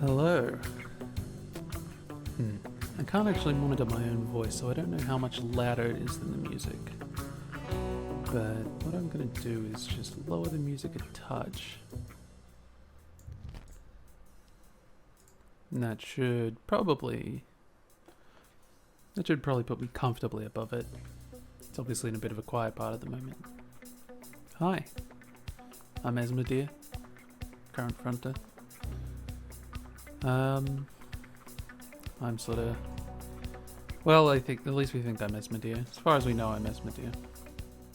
Hello. I can't actually monitor my own voice, so I don't know how much louder it is than the music. But what I'm going to do is just lower the music a touch. And that should probably put me comfortably above it. It's obviously in a bit of a quiet part at the moment. Hi, I'm Asmodee, current fronter. I'm sort of... Well, I think, at least we think I'm Asmodee. As far as we know, I'm Asmodee.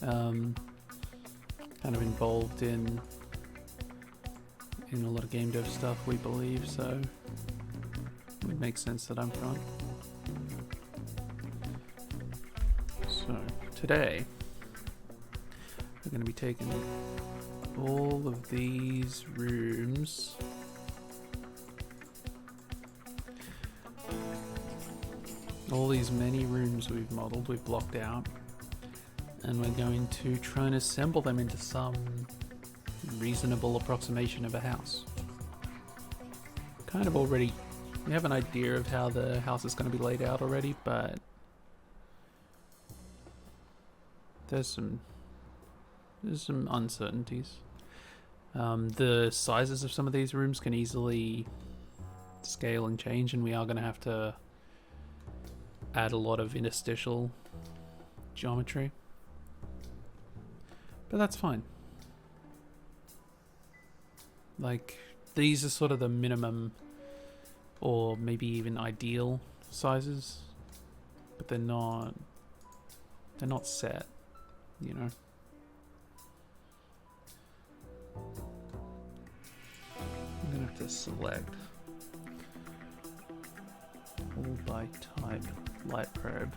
Kind of involved in a lot of game dev stuff, we believe, so it makes sense that I'm front. So, today, we're going to be taking all of these rooms, all these many rooms we've modeled, we've blocked out, and we're going to try and assemble them into some reasonable approximation of a house. Kind of already, we have an idea of how the house is going to be laid out already, but there's some uncertainties. The sizes of some of these rooms can easily scale and change, and we are going to have to add a lot of interstitial geometry, but that's fine. Like, these are sort of the minimum or maybe even ideal sizes, but they're not set, you know. I'm gonna have to select all by type light probe.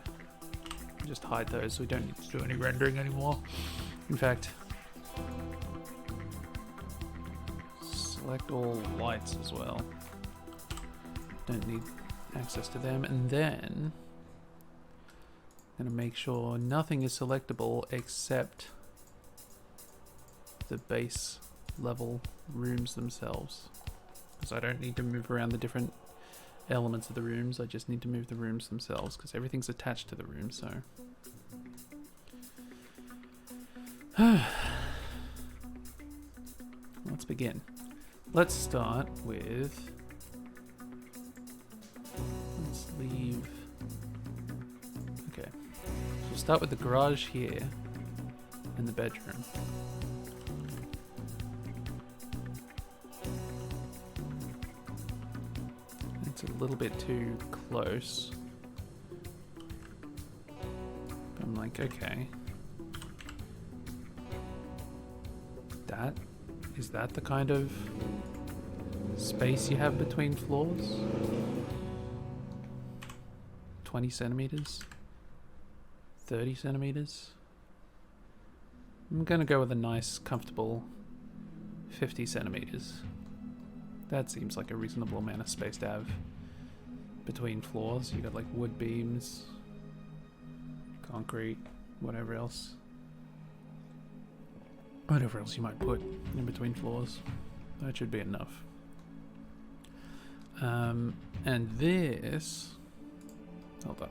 Just hide those so we don't need to do any rendering anymore. In fact, select all lights as well. Don't need access to them. And then I'm gonna make sure nothing is selectable except the base level rooms themselves, because I don't need to move around the different elements of the rooms. I just need to move the rooms themselves because everything's attached to the room. So let's begin. Let's start with, let's leave, okay, so we'll start with the garage here and the bedroom. It's a little bit too close. But I'm like, okay. Is that the kind of space you have between floors? 20 centimeters? 30 centimeters? I'm gonna go with a nice, comfortable 50 centimeters. That seems like a reasonable amount of space to have between floors. You got like wood beams, concrete, whatever else you might put in between floors. That should be enough. And this, hold on.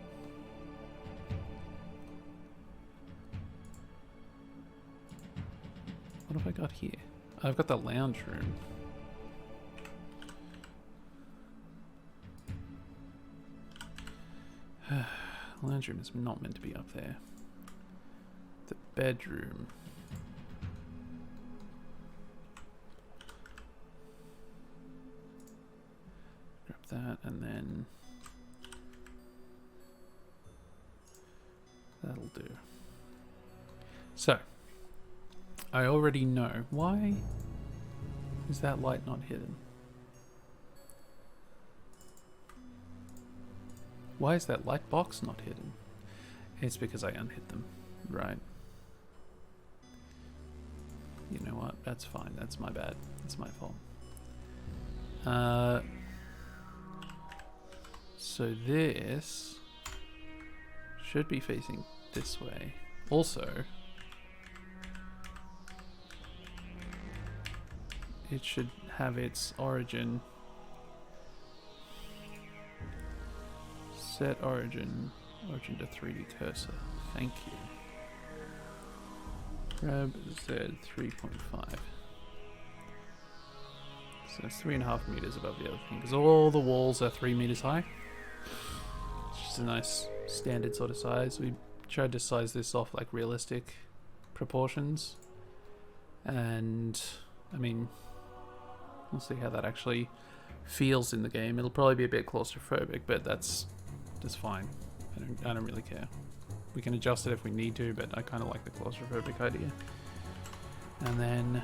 What have I got here? I've got the lounge room. Lounge room is not meant to be up there. The bedroom. Grab that and then that'll do. So, I already know. Why is that light not hidden? Why is that light box not hidden? It's because I unhid them, right? You know what? That's fine. That's my bad. That's my fault. So this should be facing this way. Also, it should have its origin Set origin to 3D cursor. Thank you. Grab Z 3.5. So it's 3.5 meters above the other thing, because all the walls are 3 meters high. It's just a nice standard sort of size. We tried to size this off like realistic proportions, and I mean, we'll see how that actually feels in the game. It'll probably be a bit claustrophobic, but that's fine. I don't really care. We can adjust it if we need to, but I kind of like the claustrophobic idea. And then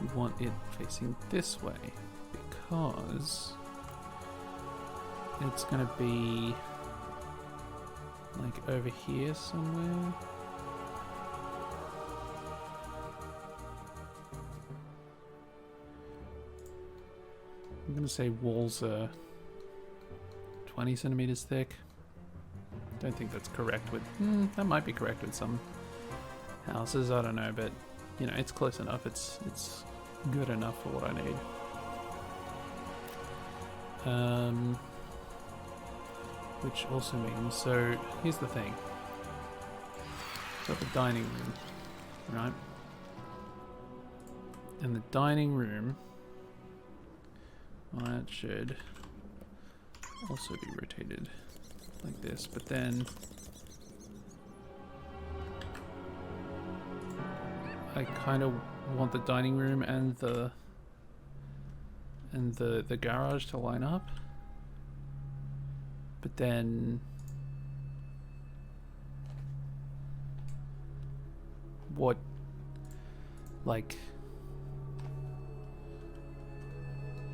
we want it facing this way because it's gonna be like over here somewhere. I'm gonna say walls are 20 centimeters thick. Don't think that's correct with, that might be correct with some houses, I don't know, but you know, it's close enough, it's good enough for what I need. Which also means, so here's the thing. Got the dining room, right? And the dining room, well, that should also be rotated like this, but then I kind of want the dining room and the garage to line up, but then what, like,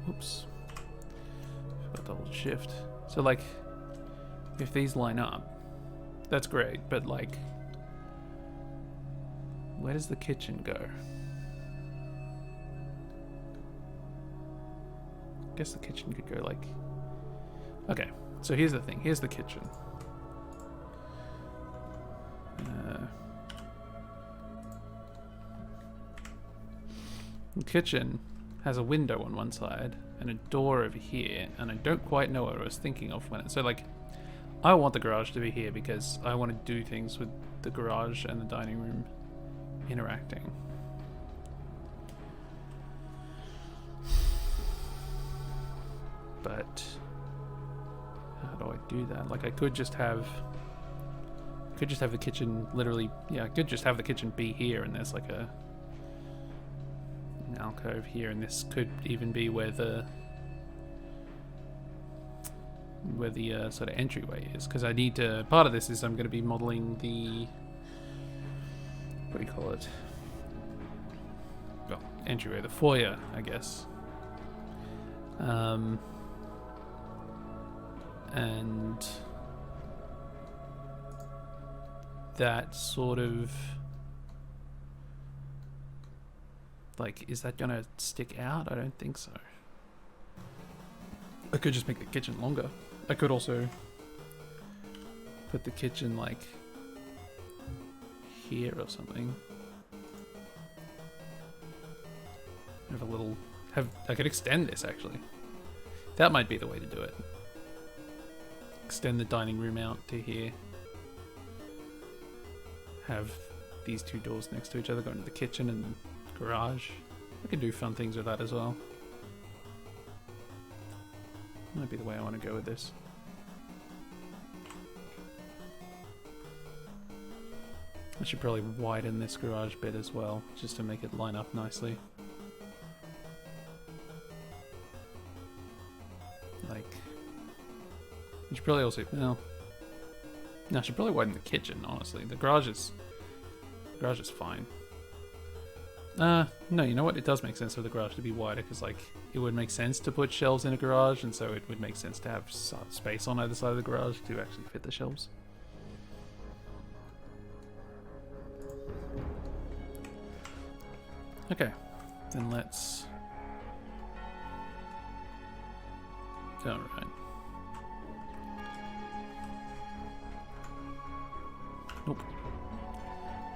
oops, forgot to hold shift. So like, if these line up, that's great, but like, where does the kitchen go? I guess the kitchen could go like, okay, so here's the thing, here's the kitchen. The kitchen has a window on one side and a door over here, and I don't quite know what I was thinking of when it, so like, I want the garage to be here because I want to do things with the garage and the dining room interacting. But how do I do that? Like, I could just have the kitchen literally, yeah, I could just have the kitchen be here, and there's like an alcove here, and this could even be where the sort of entryway is, because I need to, part of this is I'm going to be modeling the, what do you call it, well, entryway, the foyer, I guess, and that sort of, like, is that going to stick out? I don't think so. I could just make the kitchen longer. I could also put the kitchen like here or something. Have a little, I could extend this actually. That might be the way to do it. Extend the dining room out to here. Have these two doors next to each other, go into the kitchen and garage. I could do fun things with that as well. Might be the way I want to go with this. I should probably widen this garage bit as well, just to make it line up nicely. Like, you should probably also, well, no, I should probably widen the kitchen, honestly. The garage is fine. No, you know what? It does make sense for the garage to be wider, because like, it would make sense to put shelves in a garage, and so it would make sense to have space on either side of the garage to actually fit the shelves. Okay, then let's... Alright. Nope.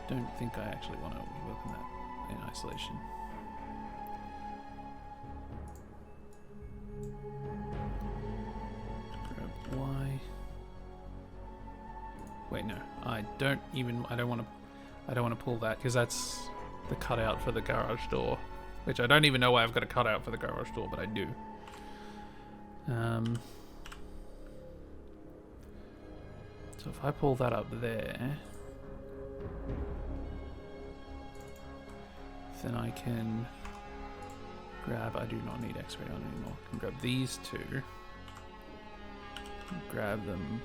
Don't think I actually want to work on that in isolation. Grab Y. I don't want to pull that because that's the cutout for the garage door, which I don't even know why I've got a cutout for the garage door, but I do. So if I pull that up there, then I can grab, I do not need X-ray on anymore. I can grab these two, grab them,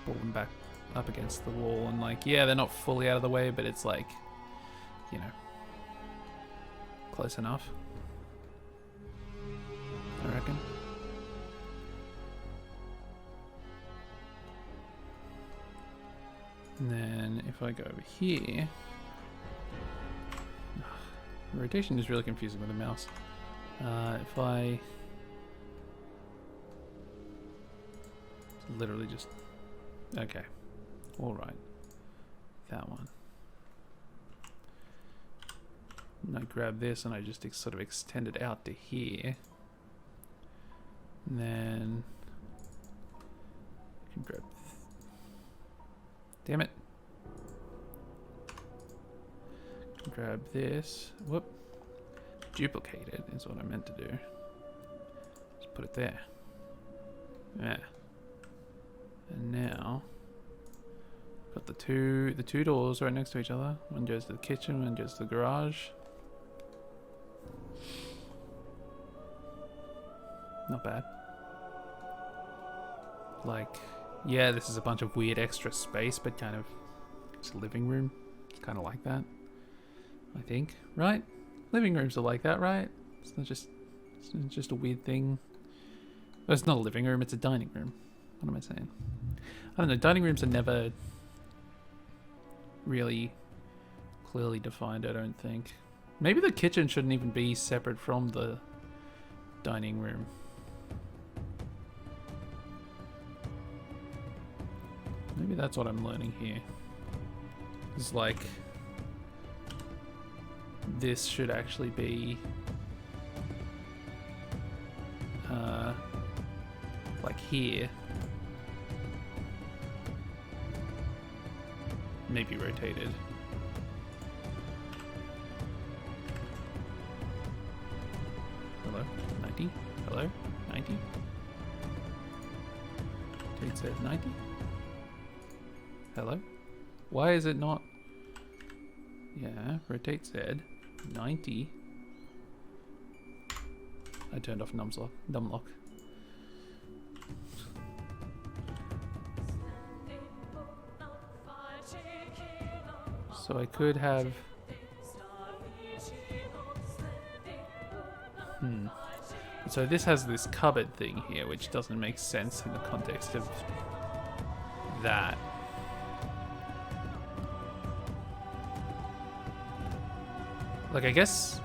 pull them back up against the wall, and like, yeah, they're not fully out of the way, but it's like, you know, close enough, I reckon. And then if I go over here, rotation is really confusing with the mouse. If I literally just, okay, all right, that one. And I grab this and I just sort of extend it out to here. And then I can grab, damn it. Grab this, whoop, duplicate it is what I meant to do. Just put it there. Yeah. And now, got the two doors right next to each other. One goes to the kitchen, one goes to the garage. Not bad. Like, yeah, this is a bunch of weird extra space, but kind of it's a living room. It's kind of like that, I think, right? Living rooms are like that, right? It's not just a weird thing. Well, it's not a living room, it's a dining room. What am I saying? I don't know, dining rooms are never really clearly defined, I don't think. Maybe the kitchen shouldn't even be separate from the dining room. Maybe that's what I'm learning here. It's like, this should actually be like here. Maybe rotated. Hello? 90? Hello? 90? It says 90? Hello? Why is it not? Yeah, rotate Z. 90. I turned off numlock. So I could have... So this has this cupboard thing here, which doesn't make sense in the context of that. Like, I guess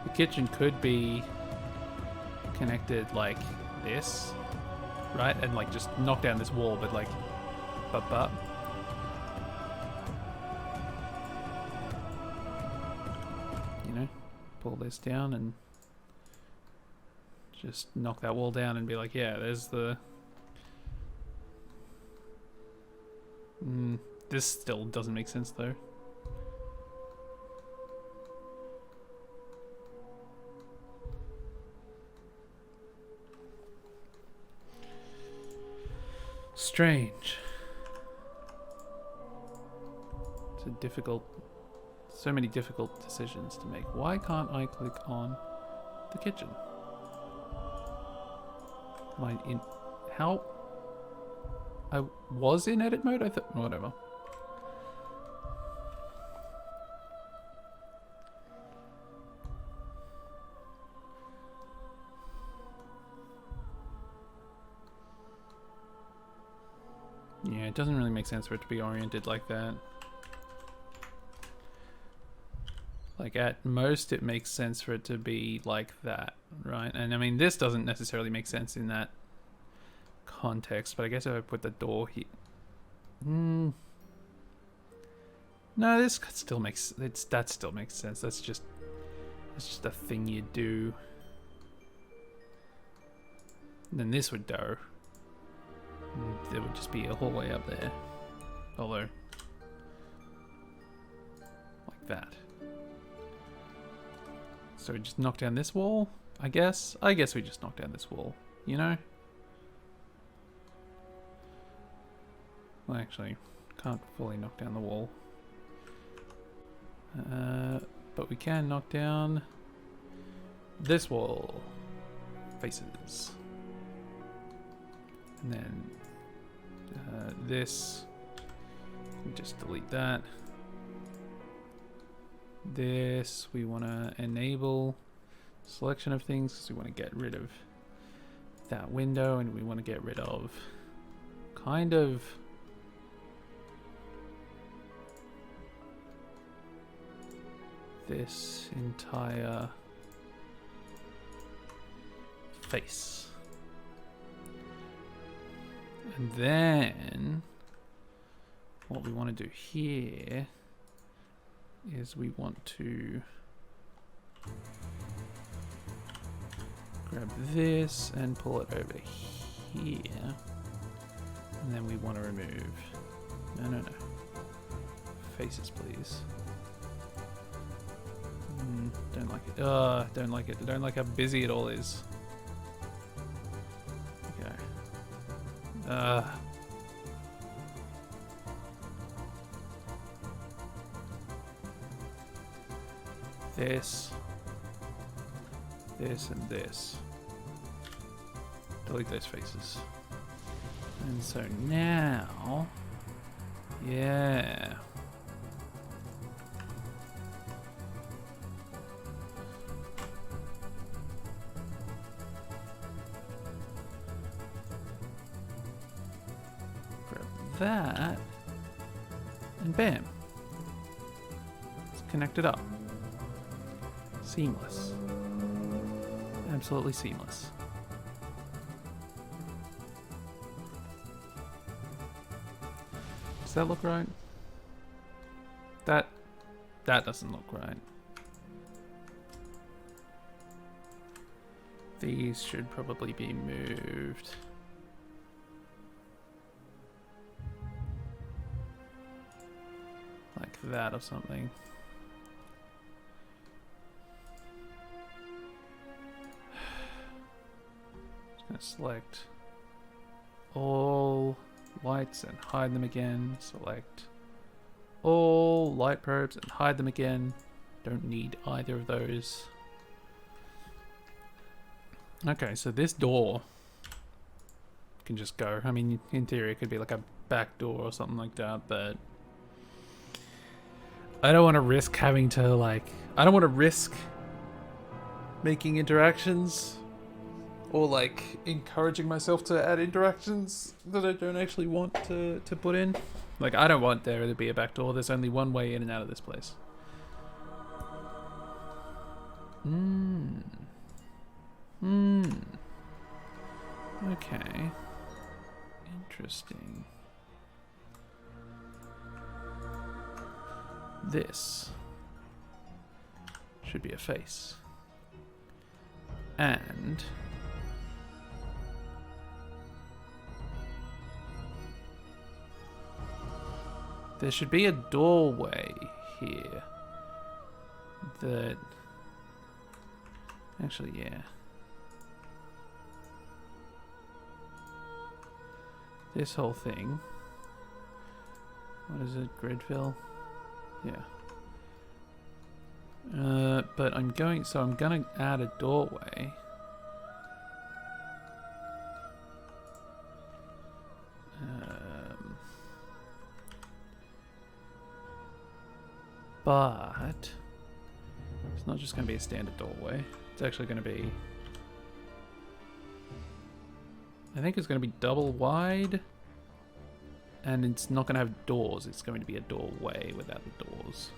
the kitchen could be connected like this, right? And like just knock down this wall, but like, but. You know, pull this down and just knock that wall down and be like, yeah, there's the... This still doesn't make sense though. Strange. It's a difficult... So many difficult decisions to make. Why can't I click on the kitchen? Am I in... How? I was in edit mode? I thought... Whatever. Yeah, it doesn't really make sense for it to be oriented like that. Like, at most, it makes sense for it to be like that, right? And I mean, this doesn't necessarily make sense in that context, but I guess if I put the door here... No, this still makes... that still makes sense. That's just a thing you do. And then this would go. There would just be a hallway up there. Although, like that. So we just knock down this wall, I guess? I guess we just knock down this wall, you know? Well, actually, can't fully knock down the wall. But we can knock down this wall. Faces. And then this. Just delete that. This, we want to enable selection of things because we want to get rid of that window, and we want to get rid of kind of this entire face. And then what we want to do here is we want to grab this and pull it over here, and then we want to remove, no, faces please. Don't like it. Don't like it. I don't like how busy it all is. Okay. This, and this. Delete those faces. And so now, yeah. Grab that, and bam. It's connected up. Seamless. Absolutely seamless. Does that look right? That doesn't look right. These should probably be moved. Like that or something. Select all lights and hide them again. Select all light probes and hide them again. Don't need either of those. Okay, so this door can just go. I mean, in theory, it could be like a back door or something like that, but I don't want to risk having to, like, I don't want to risk making interactions or like encouraging myself to add interactions that I don't actually want to put in. Like, I don't want there to be a back door. There's only one way in and out of this place. Okay. Interesting. This should be a face. And there should be a doorway here that actually, yeah. This whole thing. What is it? Grid fill? Yeah. But I'm going to add a doorway. But it's not just going to be a standard doorway. It's actually going to be, I think it's going to be double wide, and it's not going to have doors. It's going to be a doorway without the doors.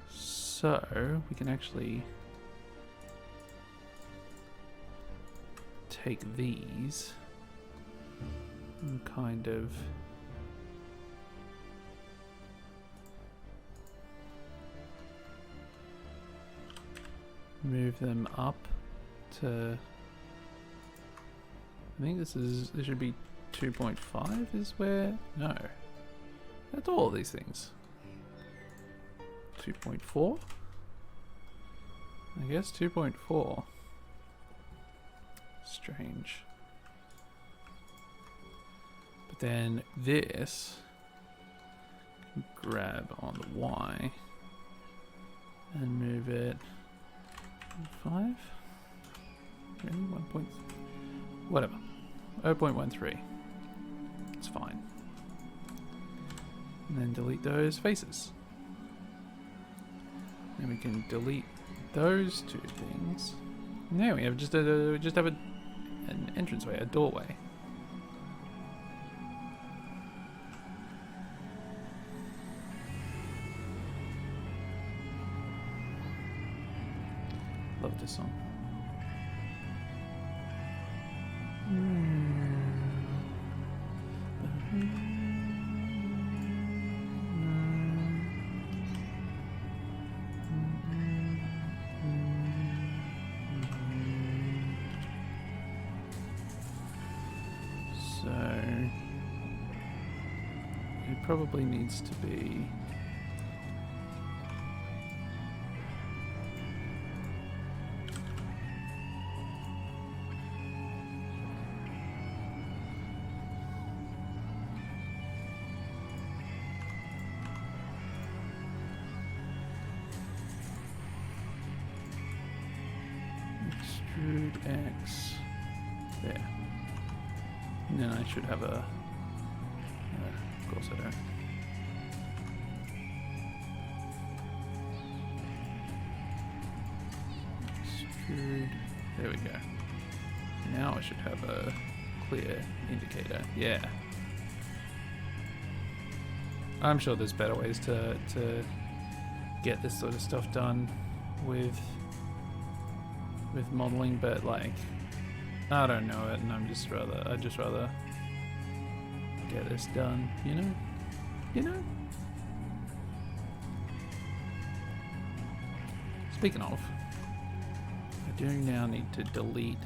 So we can actually take these and kind of move them up to think this should be 2.5 is where, no. That's all of these things. 2.4? I guess 2.4. Strange. But then this, grab on the Y and move it 5? Really? 1 point? Whatever. 0.13. It's fine. And then delete those faces. And we can delete those two things. Now we have just have an entranceway, a doorway. Love this song. So it probably needs to be extrude X there. And then I should have a... of course I don't. Extrude. There we go. Now I should have a clear indicator. Yeah. I'm sure there's better ways to get this sort of stuff done with modeling, but like I don't know it, and I'd just rather get this done, you know? Speaking of, I do now need to delete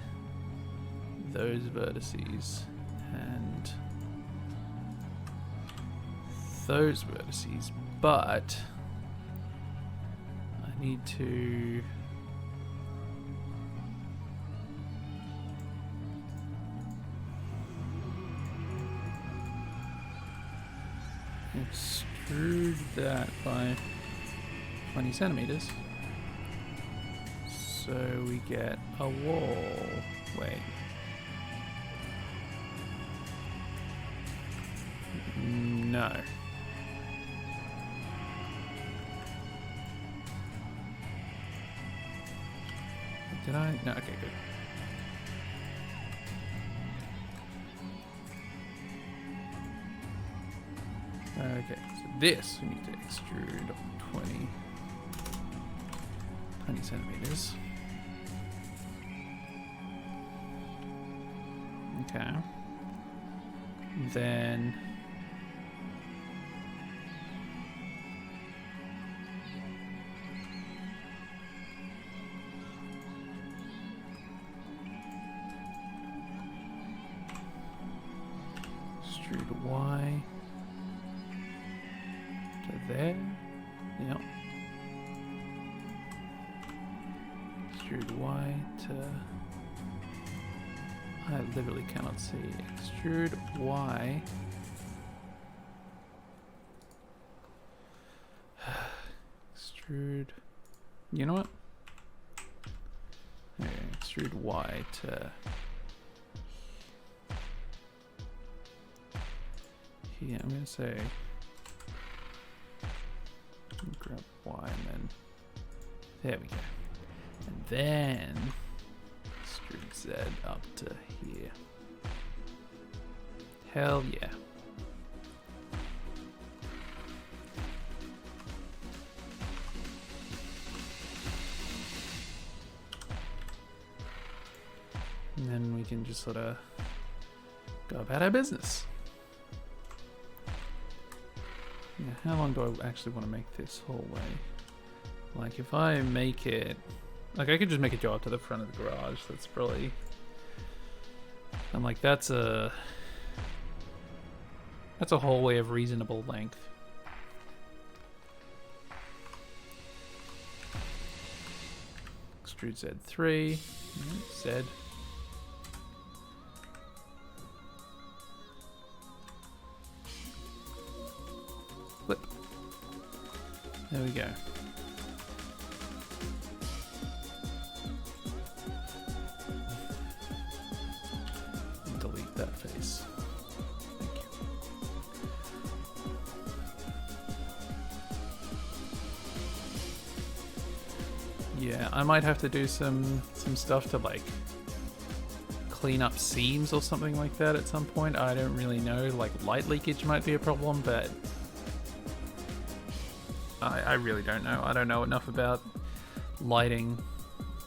those vertices and those vertices, but I need to extrude that by 20 centimeters so we get a wall. Wait. No. Did I? No, okay, good. Okay, so this we need to extrude 20 centimeters. Okay. Then extrude Y to there. Yep. Extrude Y to... I literally cannot see. Extrude Y. Extrude... You know what? Okay, extrude Y to... Here, I'm gonna say... Grab Y and then... There we go. And then... Extrude Z up to here. Hell yeah. And then we can just sort of go about our business. Yeah, how long do I actually want to make this hallway? Like if I make it... Like I could just make it go up to the front of the garage. That's probably And like that's a hallway of reasonable length. Extrude Z3. Z. Flip. There we go. Delete that face. Thank you. Yeah, I might have to do some stuff to like clean up seams or something like that at some point. I don't really know. Like light leakage might be a problem, but I really don't know. I don't know enough about lighting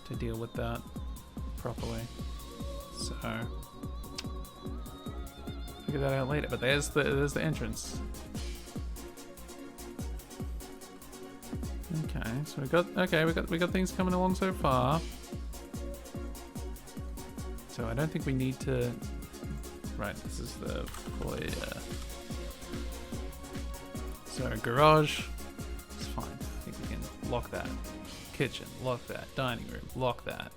to deal with that properly. So figure that out later. But there's the entrance. Okay, so we got things coming along so far. So I don't think we need to. Right, this is the foyer. So garage. Fine. I think we can lock that. Kitchen, lock that. Dining room, lock that.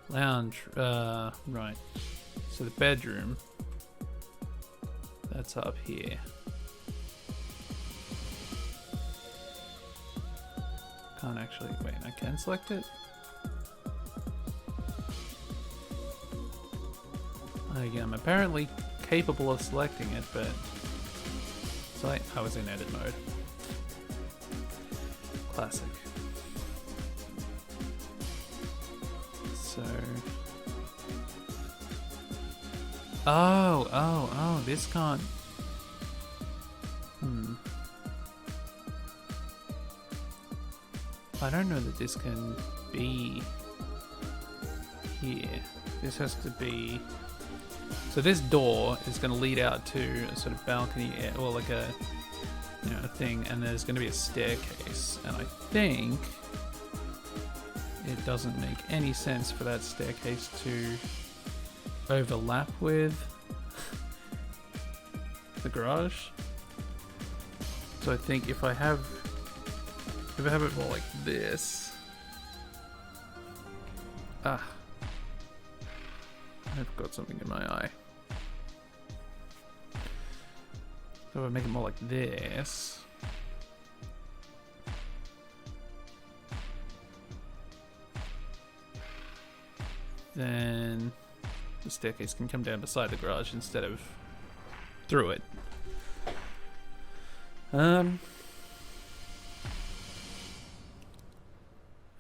Lounge, right. So the bedroom, that's up here. Can't actually, wait, I can select it? Again, I'm apparently capable of selecting it, but so I was in edit mode. Classic. So, oh, this can't. I don't know that this can be here. This has to be. So this door is going to lead out to a sort of balcony, or like a, a thing, and there's going to be a staircase. And I think it doesn't make any sense for that staircase to overlap with the garage. So I think if I have it more like this, I've got something in my eye. So if I make it more like this, then the staircase can come down beside the garage instead of through it. And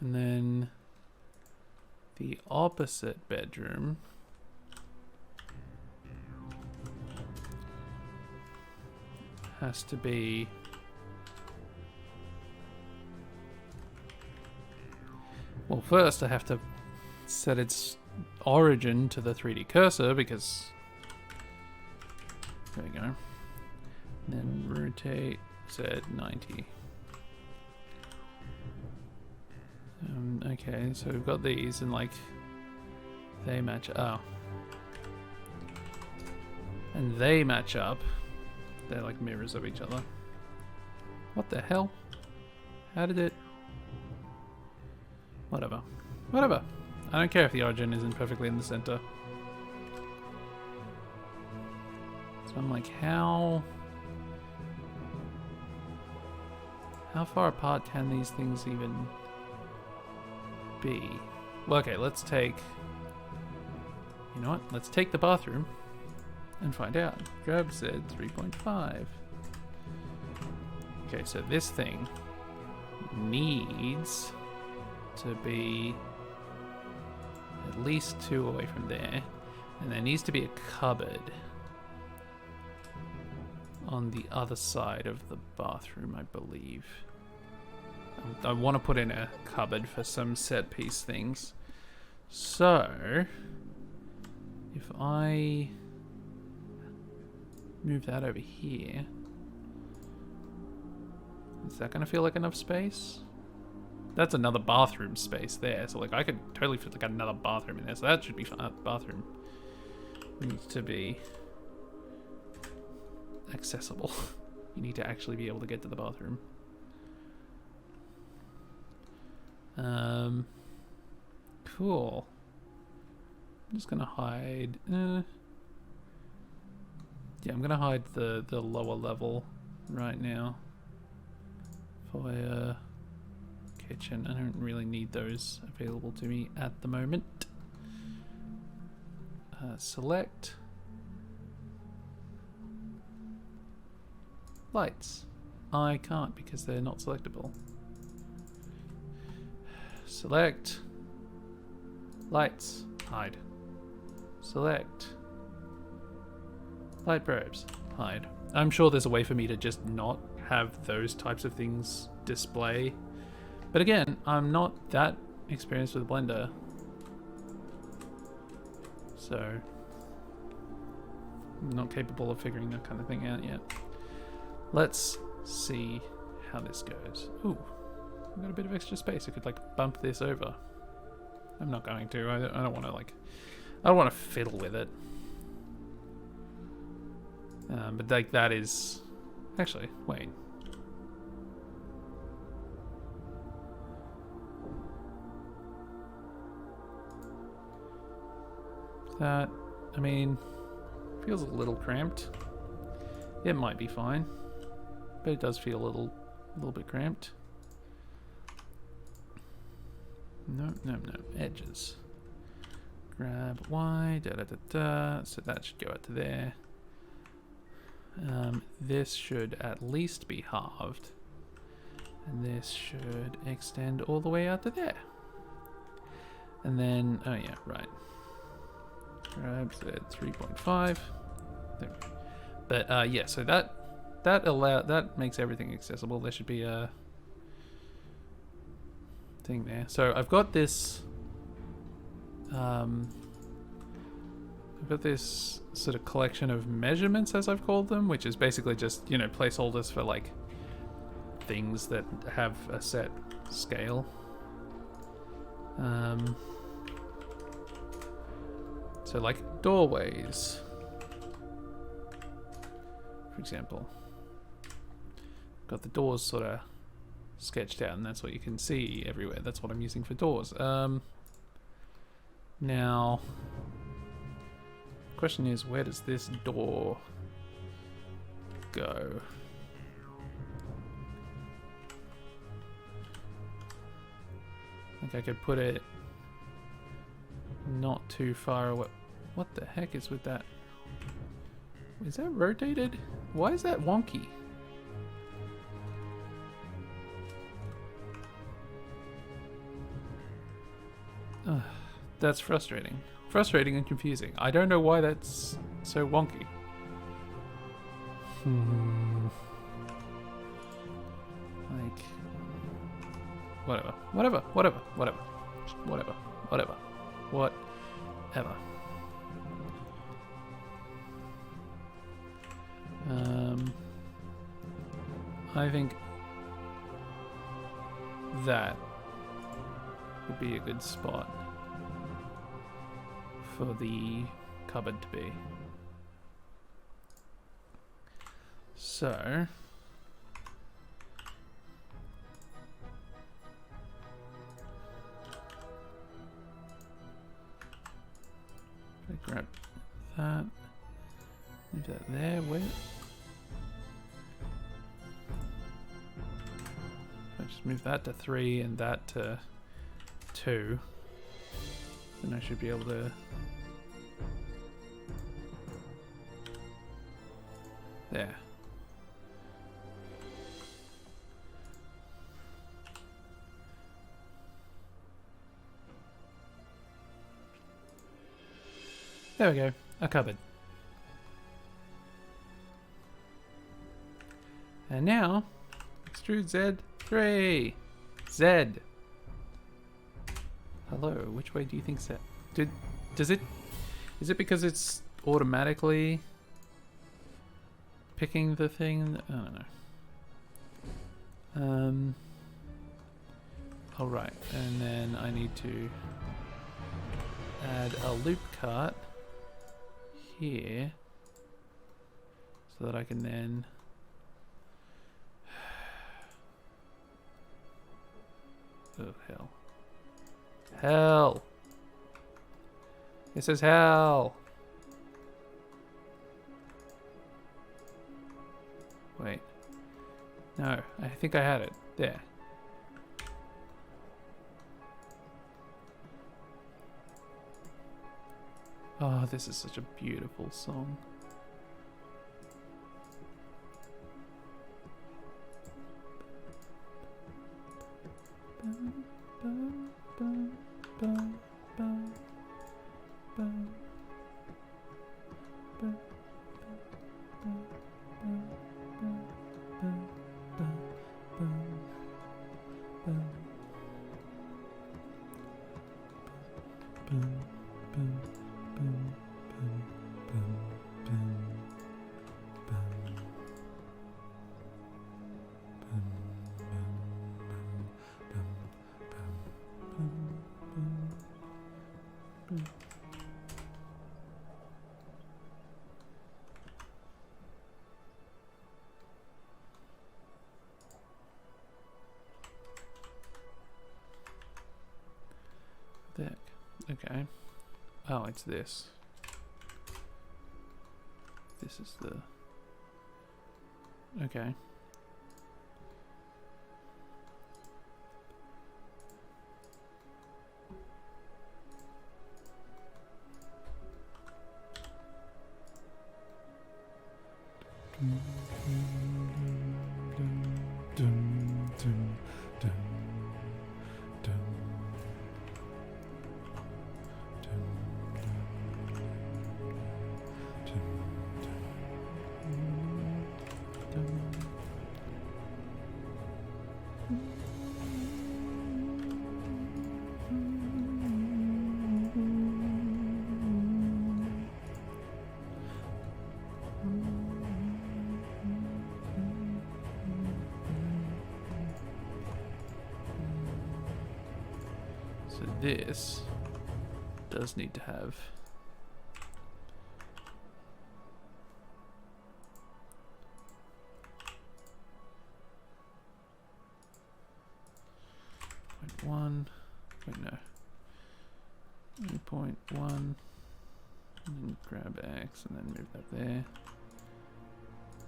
then the opposite bedroom has to be well, first I have to set its origin to the 3D cursor because there we go. Then rotate Z90. Okay, so we've got these and like they match up. And they match up. They're like mirrors of each other. What the hell? How did it? Whatever. Whatever. I don't care if the origin isn't perfectly in the center. So I'm like, how far apart can these things even be? Well, okay, let's take, you know what? Let's take the bathroom and find out. Grab Z 3.5. Okay, so this thing needs to be at least 2 away from there, and there needs to be a cupboard on the other side of the bathroom, I believe. I want to put in a cupboard for some set piece things. So if I move that over here, is that going to feel like enough space? that's another bathroom space there. So like I could totally fit like another bathroom in there. So that should be fine. Bathroom needs to be accessible. You need to actually be able to get to the bathroom. Cool. I'm just gonna hide. Yeah, I'm gonna hide the lower level right now. Fire, kitchen. I don't really need those available to me at the moment. Select lights. I can't because they're not selectable. Select lights. Hide. Select light probes. Hide. I'm sure there's a way for me to just not have those types of things display. But again, I'm not that experienced with Blender. So I'm not capable of figuring that kind of thing out yet. Let's see how this goes. Ooh, I've got a bit of extra space. I could like bump this over. I'm not going to. I don't want to like. I don't want to fiddle with it. But like that is actually wait. That I mean feels a little cramped. It might be fine, but it does feel a little bit cramped. No, edges. Grab Y, so that should go out to there. This should at least be halved. And this should extend all the way out to there. And then, oh yeah, right. Grab Z 3.5. There. But yeah, so that makes everything accessible. There should be a thing there. So I've got this sort of collection of measurements, as I've called them, which is basically just, you know, placeholders for like things that have a set scale. So like doorways, for example. Got the doors sort of sketched out, and that's what you can see everywhere. That's what I'm using for doors. Now, the question is, where does this door go? I think I could put it not too far away. What the heck is with that? Is that rotated? Why is that wonky? That's frustrating. Frustrating and confusing. I don't know why that's so wonky. Like, whatever. I think that would be a good spot for the cupboard to be. So I grab that, move that there. Wait, I just move that to 3 and that to 2, then I should be able to. There. There we go, a cupboard. And now, extrude Z3. Z. Hello, which way do you think Z? Is it because it's automatically picking the thing? I don't know. Oh, right. And then I need to add a loop cart here so that I can then oh, hell. Hell! It says hell! Wait. No, I think I had it. There. Oh, this is such a beautiful song. Deck. Okay. Oh, it's this. This is the... Okay. So this does need to have .1. Wait, no. 0.1. And then grab X and then move that there.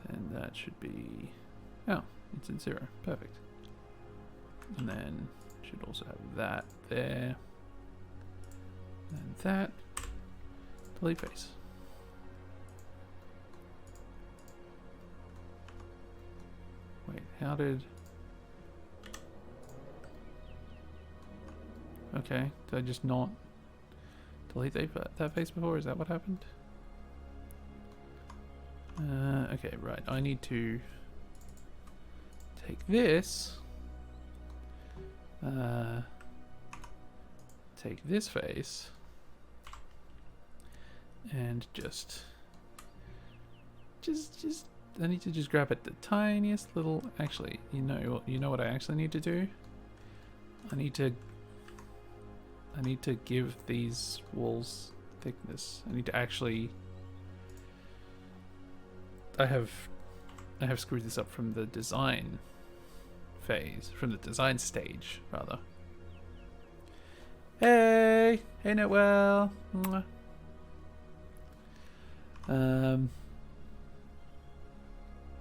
And that should be... Oh, it's in 0. Perfect. And then should also have that there. And that. Delete face. Wait, how did... Okay, did I just not delete that face before? Is that what happened? Okay, right. I need to take this, take this face, and just I need to just grab it the tiniest little. Actually, you know what I actually need to do? I need to give these walls thickness. I need to actually... I have screwed this up from the design phase, from the design stage, rather. Hey Noel. Mwah.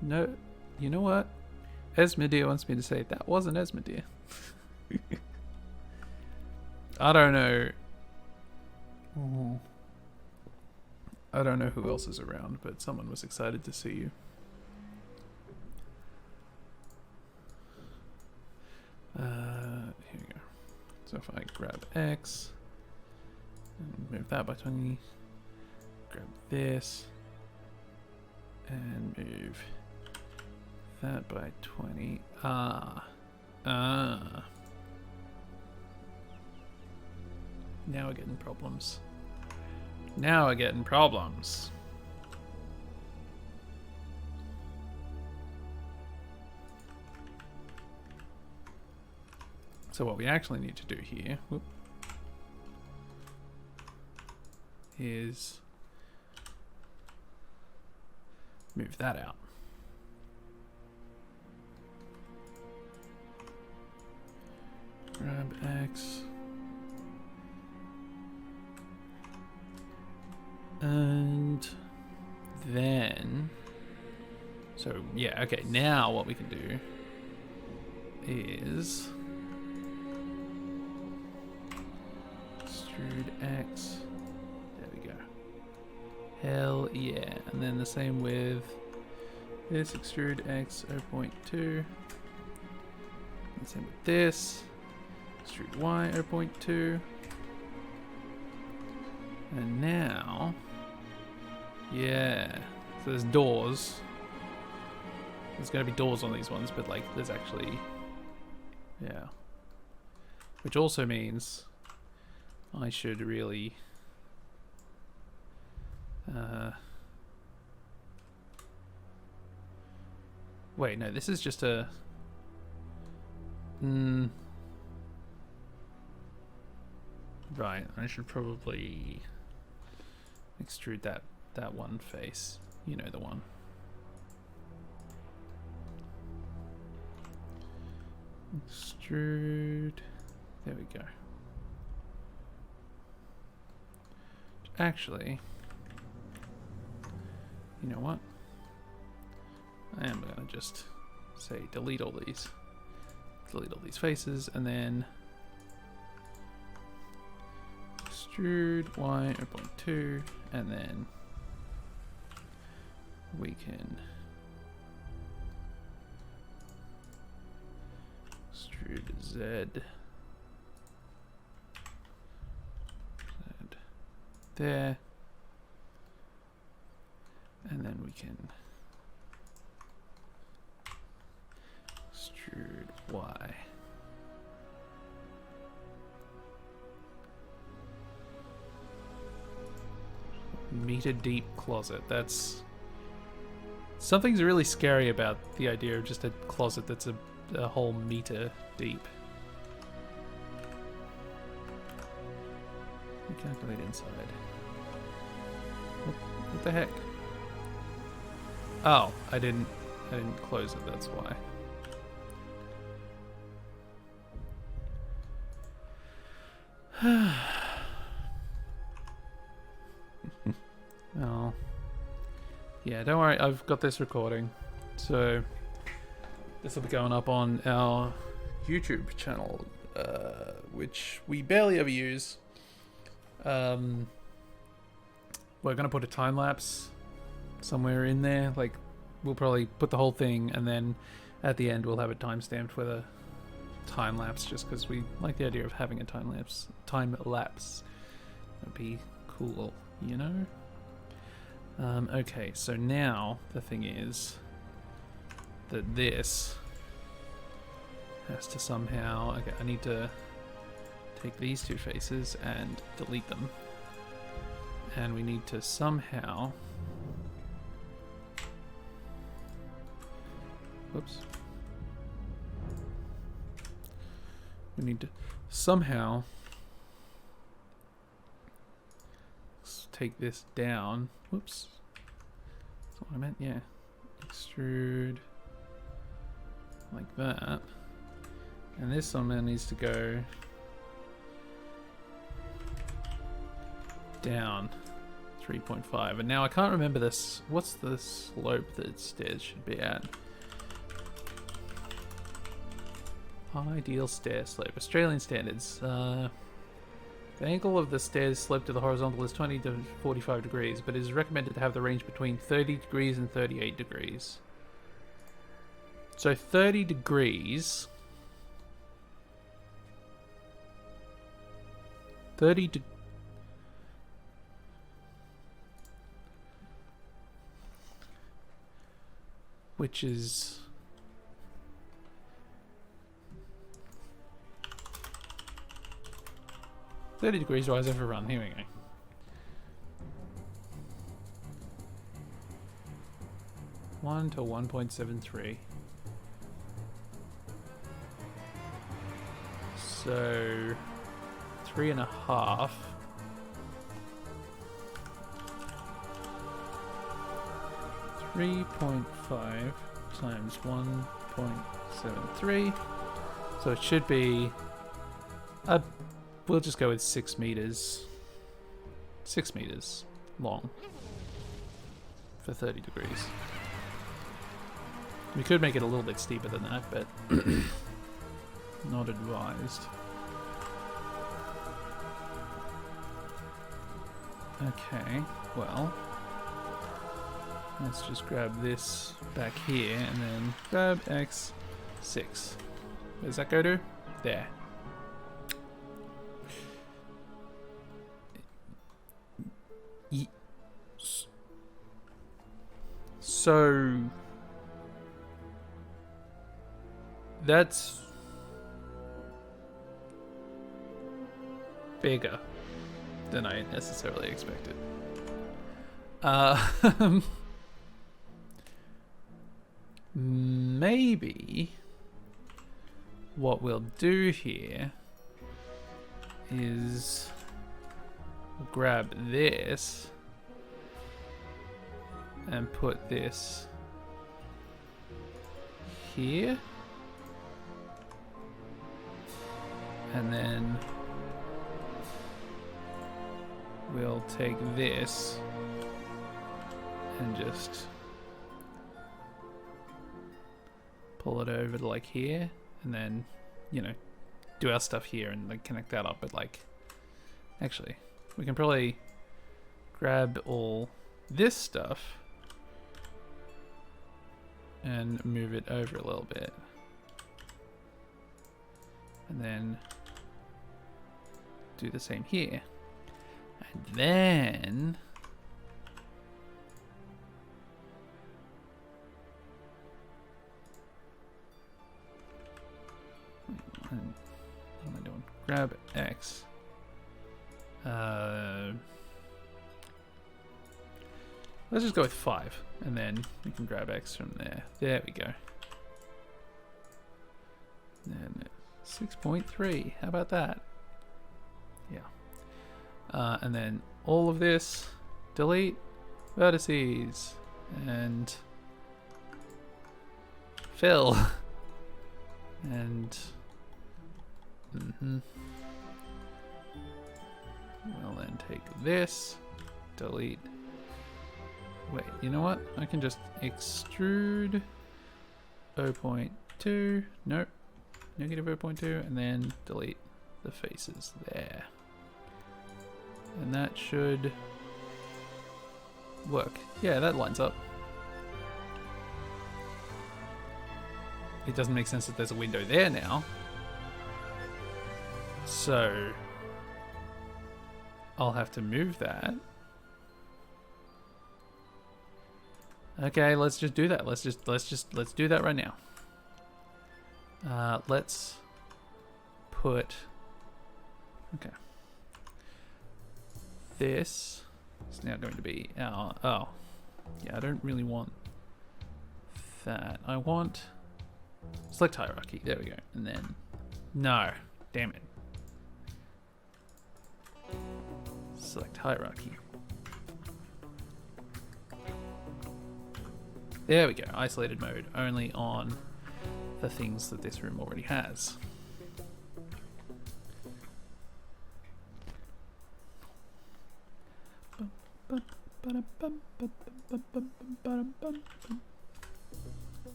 No, you know what? Esmedeer wants me to say that wasn't Esmedeer. I don't know. I don't know who else is around, but someone was excited to see you. Here we go. So if I grab X and move that by 20, grab this and move that by 20. Now we're getting problems. Now we're getting problems. So what we actually need to do here is move that out. Grab X. And then, so yeah, okay, now what we can do is extrude X. There we go. Hell yeah. And then the same with this, extrude X 0.2. And same with this, extrude Y 0.2. And now, yeah, so there's doors. There's going to be doors on these ones, but like there's actually, yeah. Which also means I should really wait, no, this is just a right, I should probably extrude that one face. You know the one. Extrude. There we go. Actually, you know what? I am gonna just say delete all these. Delete all these faces, and then extrude Y 0.2, and then we can extrude Z there, and then we can extrude Y. Meter deep closet. That's something's really scary about the idea of just a closet that's a whole meter deep. Calculate inside. What the heck? Oh, I didn't close it, that's why. Oh. Yeah, don't worry, I've got this recording. So this will be going up on our YouTube channel, which we barely ever use. We're gonna put a time lapse somewhere in there. Like, we'll probably put the whole thing, and then at the end we'll have it timestamped with a time lapse, just because we like the idea of having a time lapse. That'd be cool, you know. Okay, so now the thing is that this has to somehow. Okay, I need to take these two faces and delete them. And we need to somehow... Whoops. We need to somehow take this down. Whoops. That's what I meant, yeah. Extrude like that. And this somehow needs to go down 3.5. And now I can't remember this. What's the slope that stairs should be at? Ideal stair slope. Australian standards. The angle of the stairs slope to the horizontal is 20 to 45 degrees, but it is recommended to have the range between 30 degrees and 38 degrees. So 30 degrees... 30 degrees... Which is... $30 degrees rise over run. Here we go. One to 1.73. So 3.5. 3.5 times 1.73. So it should be. We'll just go with 6 meters. 6 meters long for 30 degrees. We could make it a little bit steeper than that, but not advised. Okay, well, let's just grab this back here and then grab X6. Where does that go to? There. So that's bigger than I necessarily expected. Maybe what we'll do here is grab this and put this here, and then we'll take this and just pull it over to like here, and then, you know, do our stuff here and like connect that up. But like, actually, we can probably grab all this stuff and move it over a little bit, and then do the same here, and then what am I doing? Grab X. Let's just go with 5, and then we can grab X from there. There we go. And 6.3. How about that? Yeah. And then all of this, delete vertices, and fill, and we'll then take this, delete. Wait, you know what? I can just extrude 0.2. Nope. Negative 0.2, and then delete the faces there. And that should work. Yeah, that lines up. It doesn't make sense that there's a window there now. So I'll have to move that. Okay, let's just do that. Let's do that right now. Let's put, okay. This is now going to be our, oh, yeah, I don't really want that. I want select hierarchy. There we go. And then, no, damn it. Select hierarchy. There we go. Isolated mode only on the things that this room already has.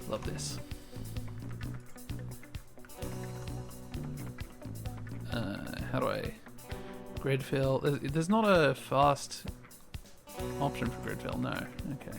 Love this. How do I grid fill? There's not a fast option for grid fill. No. Okay.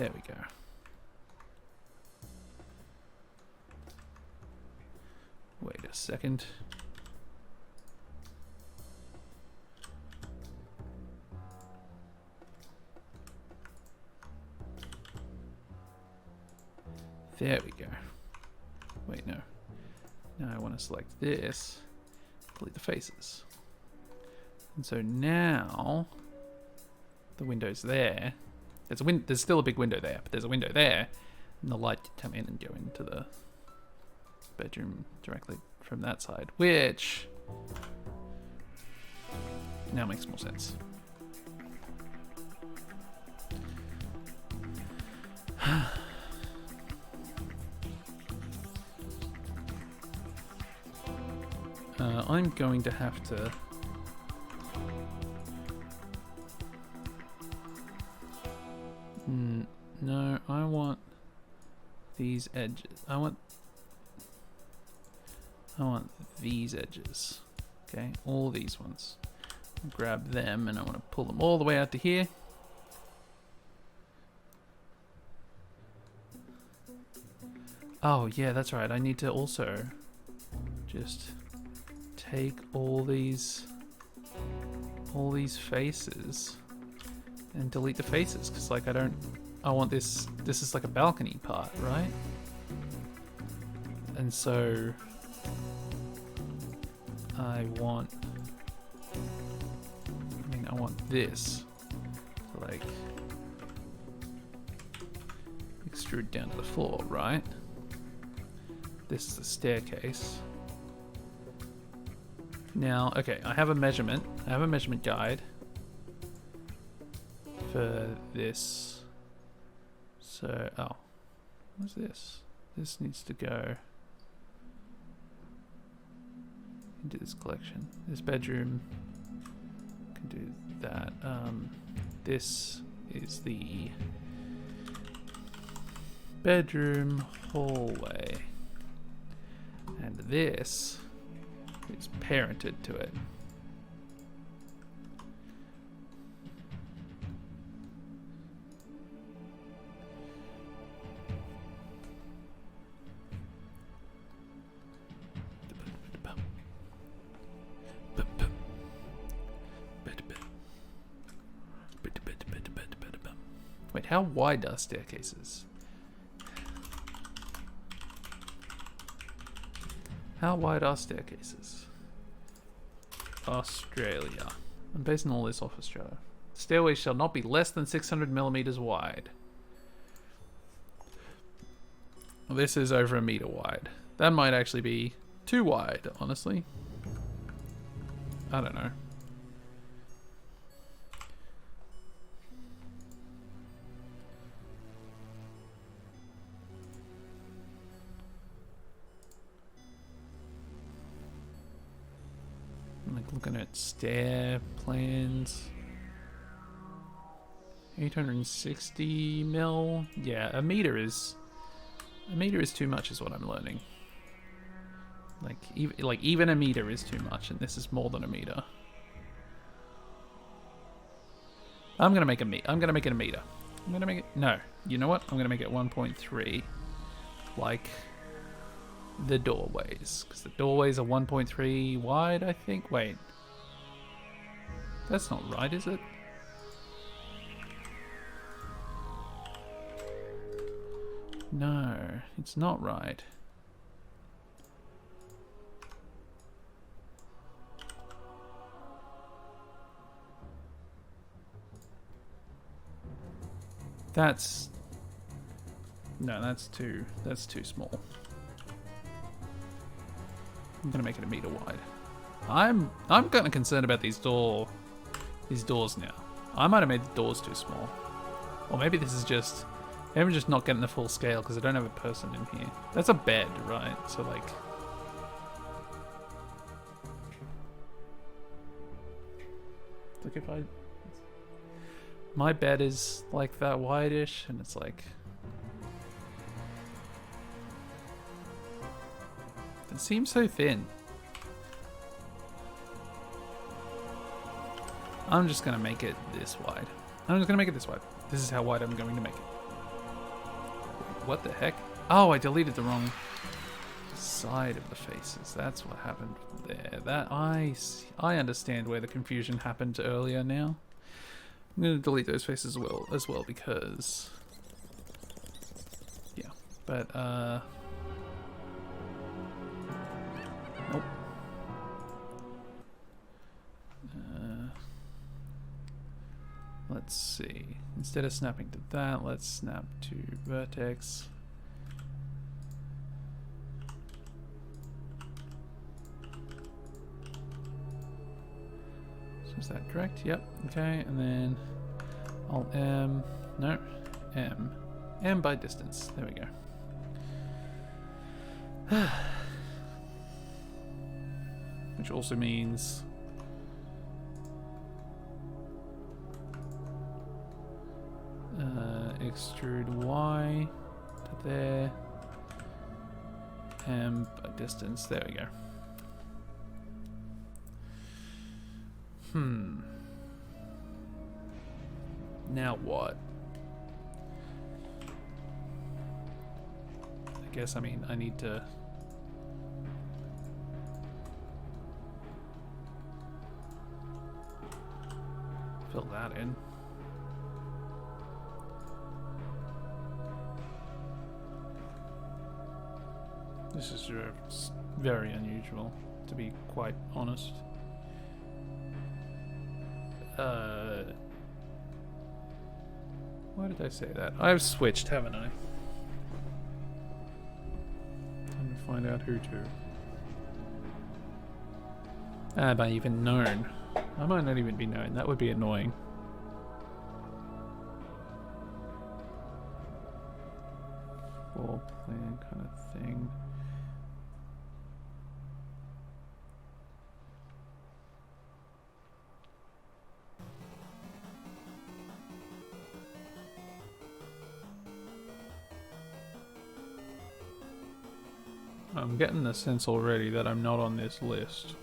There we go. Wait a second. There we go. Wait, no. Now I want to select this, delete the faces. And so now the window's there. There's still a big window there, but there's a window there, and the light can come in and go into the bedroom directly from that side, which now makes more sense. I'm going to have to no, I want these edges. I want these edges. Okay, all these ones. Grab them and I want to pull them all the way out to here. Oh yeah, that's right. I need to also just take all these faces and delete the faces, because like I want this is like a balcony part, right? And so I want this to like extrude down to the floor, right? This is the staircase. Now, okay, I have a measurement guide for this. So, oh, what's this? This needs to go into this collection. This bedroom can do that. This is the bedroom hallway, and this is parented to it. Wait, how wide are staircases? How wide are staircases? Australia. I'm basing all this off Australia. Stairways shall not be less than 600 millimeters wide. Well, this is over 1 meter wide. That might actually be too wide, honestly. I don't know. I'm like looking at stair plans. 860 mil. Yeah, a meter is too much, is what I'm learning. Even a meter is too much, and this is more than a meter. I'm gonna make it a meter. I'm gonna make it. No, you know what? I'm gonna make it 1.3, like the doorways, because the doorways are 1.3 wide, I think. Wait, that's not right, is it? No, it's not right. That's too small. I'm gonna make it 1 meter wide. I'm kind of concerned about these doors now. I might have made the doors too small, or maybe this is just. Maybe I'm just not getting the full scale because I don't have a person in here. That's a bed, right? So like, look, if my bed is like that wide-ish, and it's like, it seems so thin. I'm just gonna make it this wide. This is how wide I'm going to make it. What the heck? Oh, I deleted the wrong side of the faces. That's what happened there. That I understand where the confusion happened earlier now. I'm gonna delete those faces as well because yeah. But nope. Let's see. Instead of snapping to that, let's snap to vertex. So is that correct? Yep. Okay, and then Alt M. No, M. M by distance. There we go. Which also means extrude Y to there, M by distance. There we go. Now what? I guess, I mean, I need to fill that in. This is very unusual, to be quite honest. Why did I say that? I've switched, haven't I? Let me find out who to. Am I even known? I might not even be known. That would be annoying. Floor plan kind of thing. I'm getting the sense already that I'm not on this list.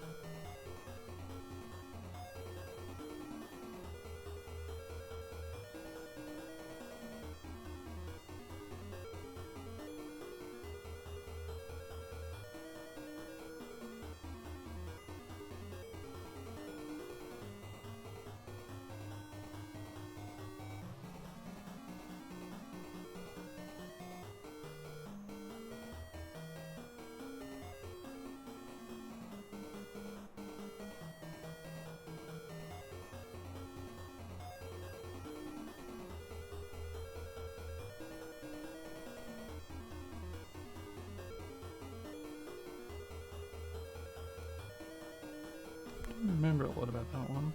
I don't remember a lot about that one.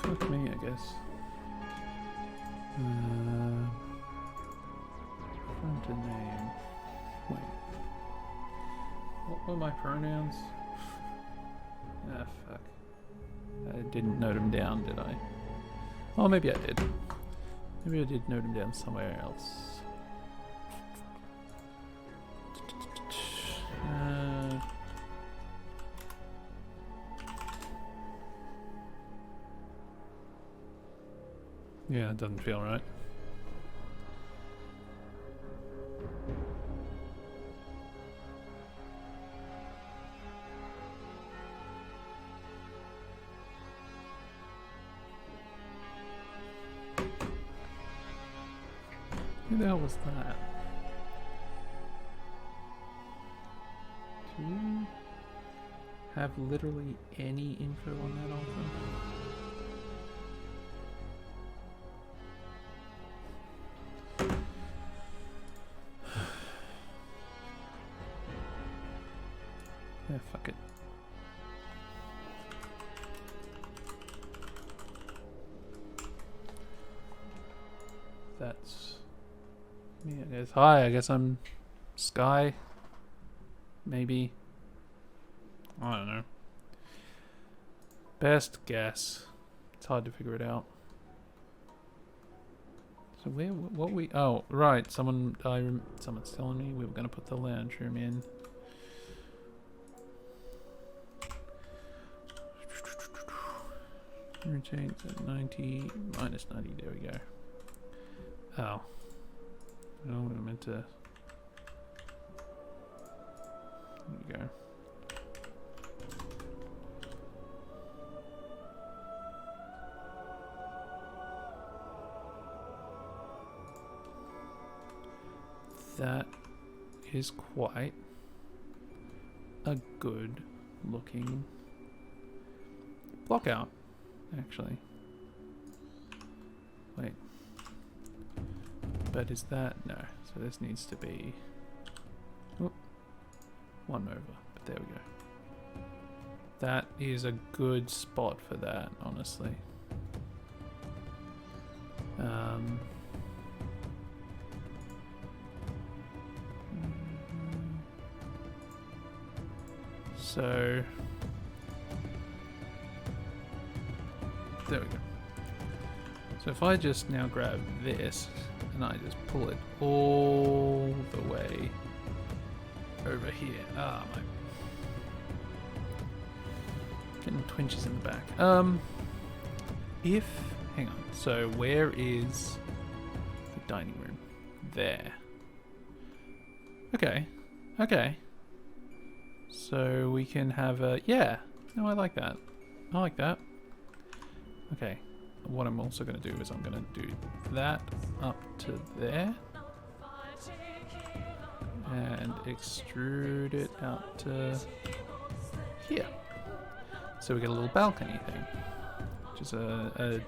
Fuck me, I guess. Front and name. Wait. What were my pronouns? Ah, fuck. I didn't note them down, did I? Oh, maybe I did. Maybe I did note them down somewhere else. Yeah, it doesn't feel right. Who the hell was that? Do you have literally any info on that author? Yeah, fuck it. That's me, I guess. Hi, I guess I'm Sky. Maybe. I don't know. Best guess. It's hard to figure it out. So where, what we, oh, right, someone's telling me we were going to put the lounge room in. Rotates at 90, minus 90, there we go. Oh. No, we were meant to, there we go. That is quite a good looking blockout, actually. Wait. But is that, no. So this needs to be, oh, one over, but there we go. That is a good spot for that, honestly. So there we go. So if I just now grab this and I just pull it all the way over here. Ah, my getting twinges in the back. Hang on. So where is the dining room? There. Okay. Okay. So we can have a, yeah. No, I like that. I like that. Okay. What I'm also going to do is I'm going to do that up to there. And extrude it out to here. So we get a little balcony thing. Which is an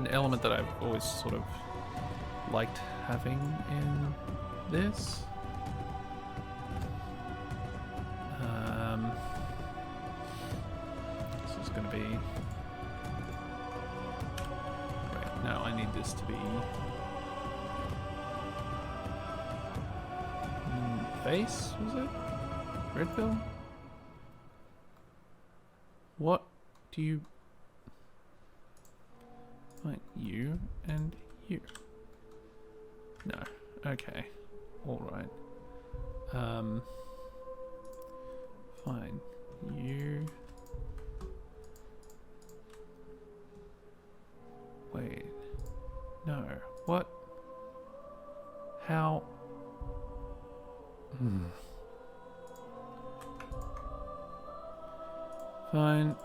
element that I've always sort of liked having in this. This is going to be... Wait, no, I need this to be... face, was it? Red pill? What do you... Like you and you. No. Okay. Alright. Fine. You... Wait. No. What? How? Fine.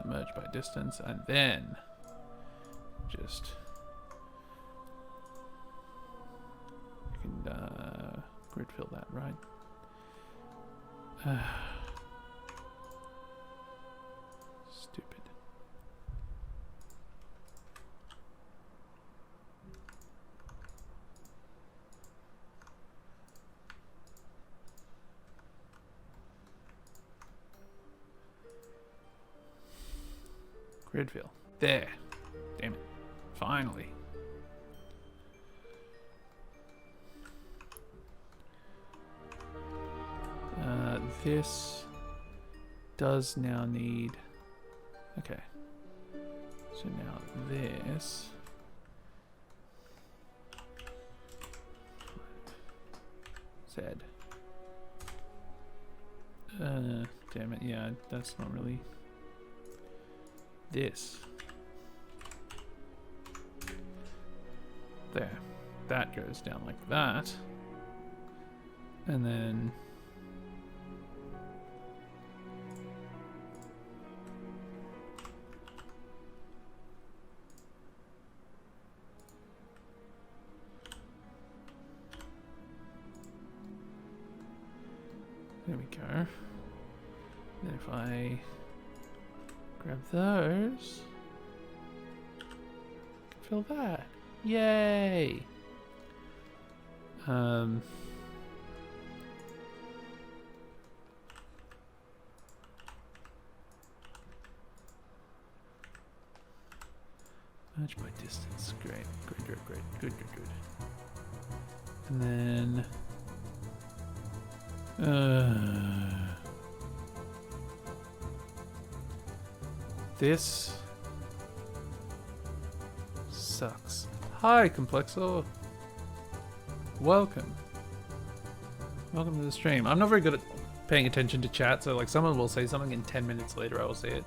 Merge by distance, and then just you can grid fill that, right? Stupid. Grid fill. There. Damn it. Finally. This does now need... Okay. So now this... Said. Damn it. Yeah, that's not really... This. There. That goes down like that. And then... There we go. Then if I grab those, fill that. Yay! Match by distance. Great. Good. And then This sucks. Hi, Complexor. Welcome. Welcome to the stream. I'm not very good at paying attention to chat, so like someone will say something and 10 minutes later I will see it.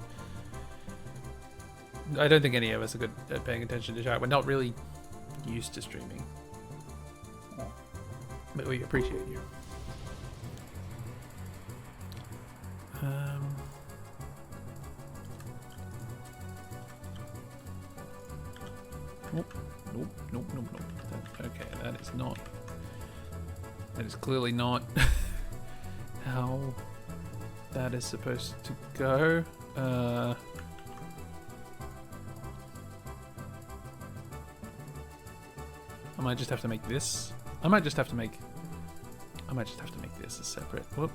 I don't think any of us are good at paying attention to chat. We're not really used to streaming. But we appreciate you. Nope. Okay, that is not... That is clearly not how that is supposed to go. I might just have to make this. I might just have to make this a separate. Whoop.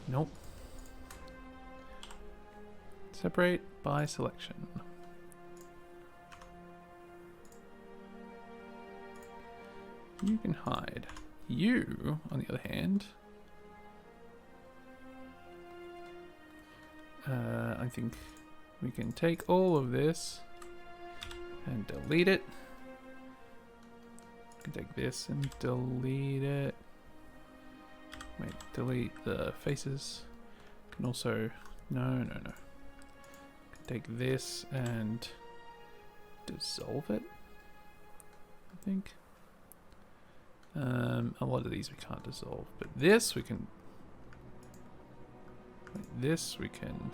Nope. Separate by selection. You can hide. You, on the other hand, I think we can take all of this and delete it. We can take this and delete it. Wait, delete the faces. Can also, no. Take this and dissolve it, I think. A lot of these we can't dissolve, but this we can. This we can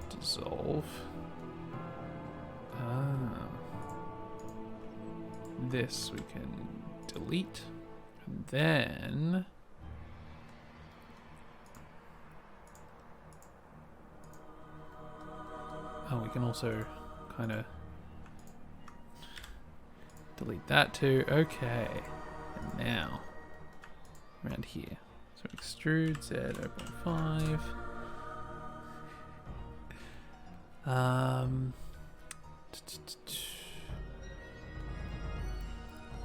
dissolve. This we can delete, and then we can also kind of delete that too. Okay. And now, around here. So extrude Z 0.5.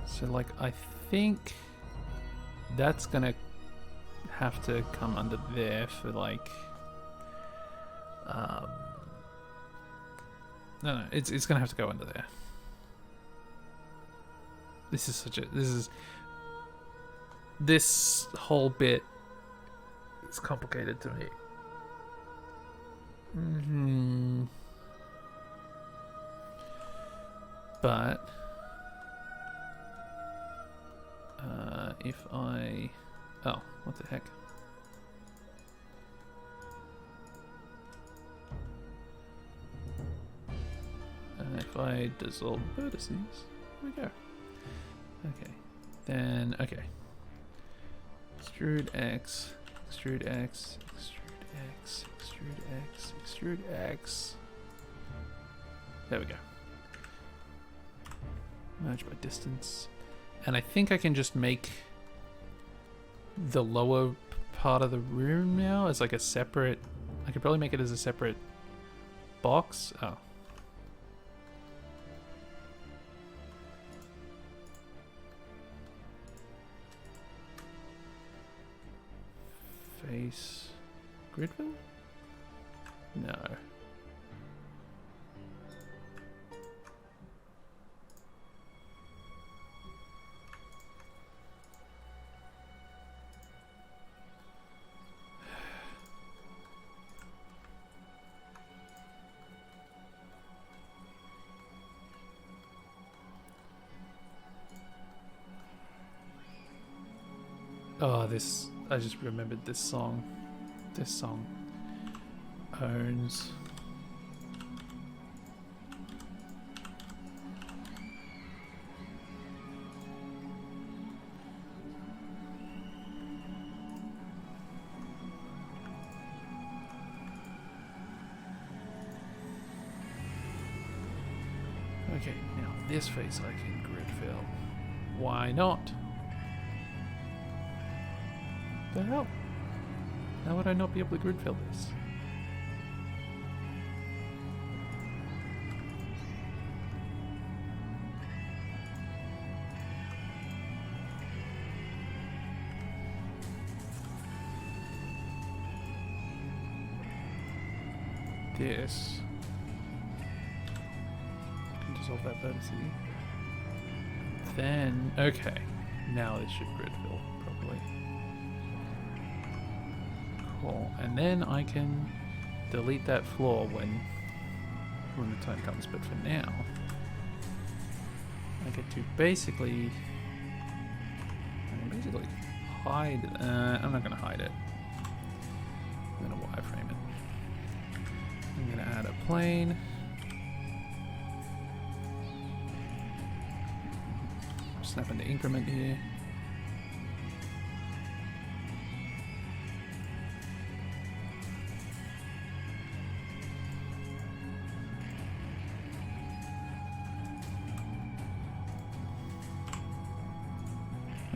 So like I think that's gonna have to come under there for like no, it's gonna have to go under there. This whole bit is complicated to me. But if I... Oh, what the heck? If I dissolve vertices, there we go. Okay, then, okay. Extrude X, extrude X, extrude X, extrude X, extrude X. There we go. Merge by distance. And I think I can just make the lower part of the room now as like a separate... I could probably make it as a separate box. Oh. Face Gridville? No. Oh, this... I just remembered this song. This song owns. Okay, now this face I can grid fill. Why not? The hell? How would I not be able to grid fill this? this. I can dissolve that verticity. Then, okay. Now this should grid fill properly. Cool. And then I can delete that floor when the time comes. But for now, I get to basically hide. I'm not going to hide it. I'm going to wireframe it. I'm going to add a plane. Snap into increment here.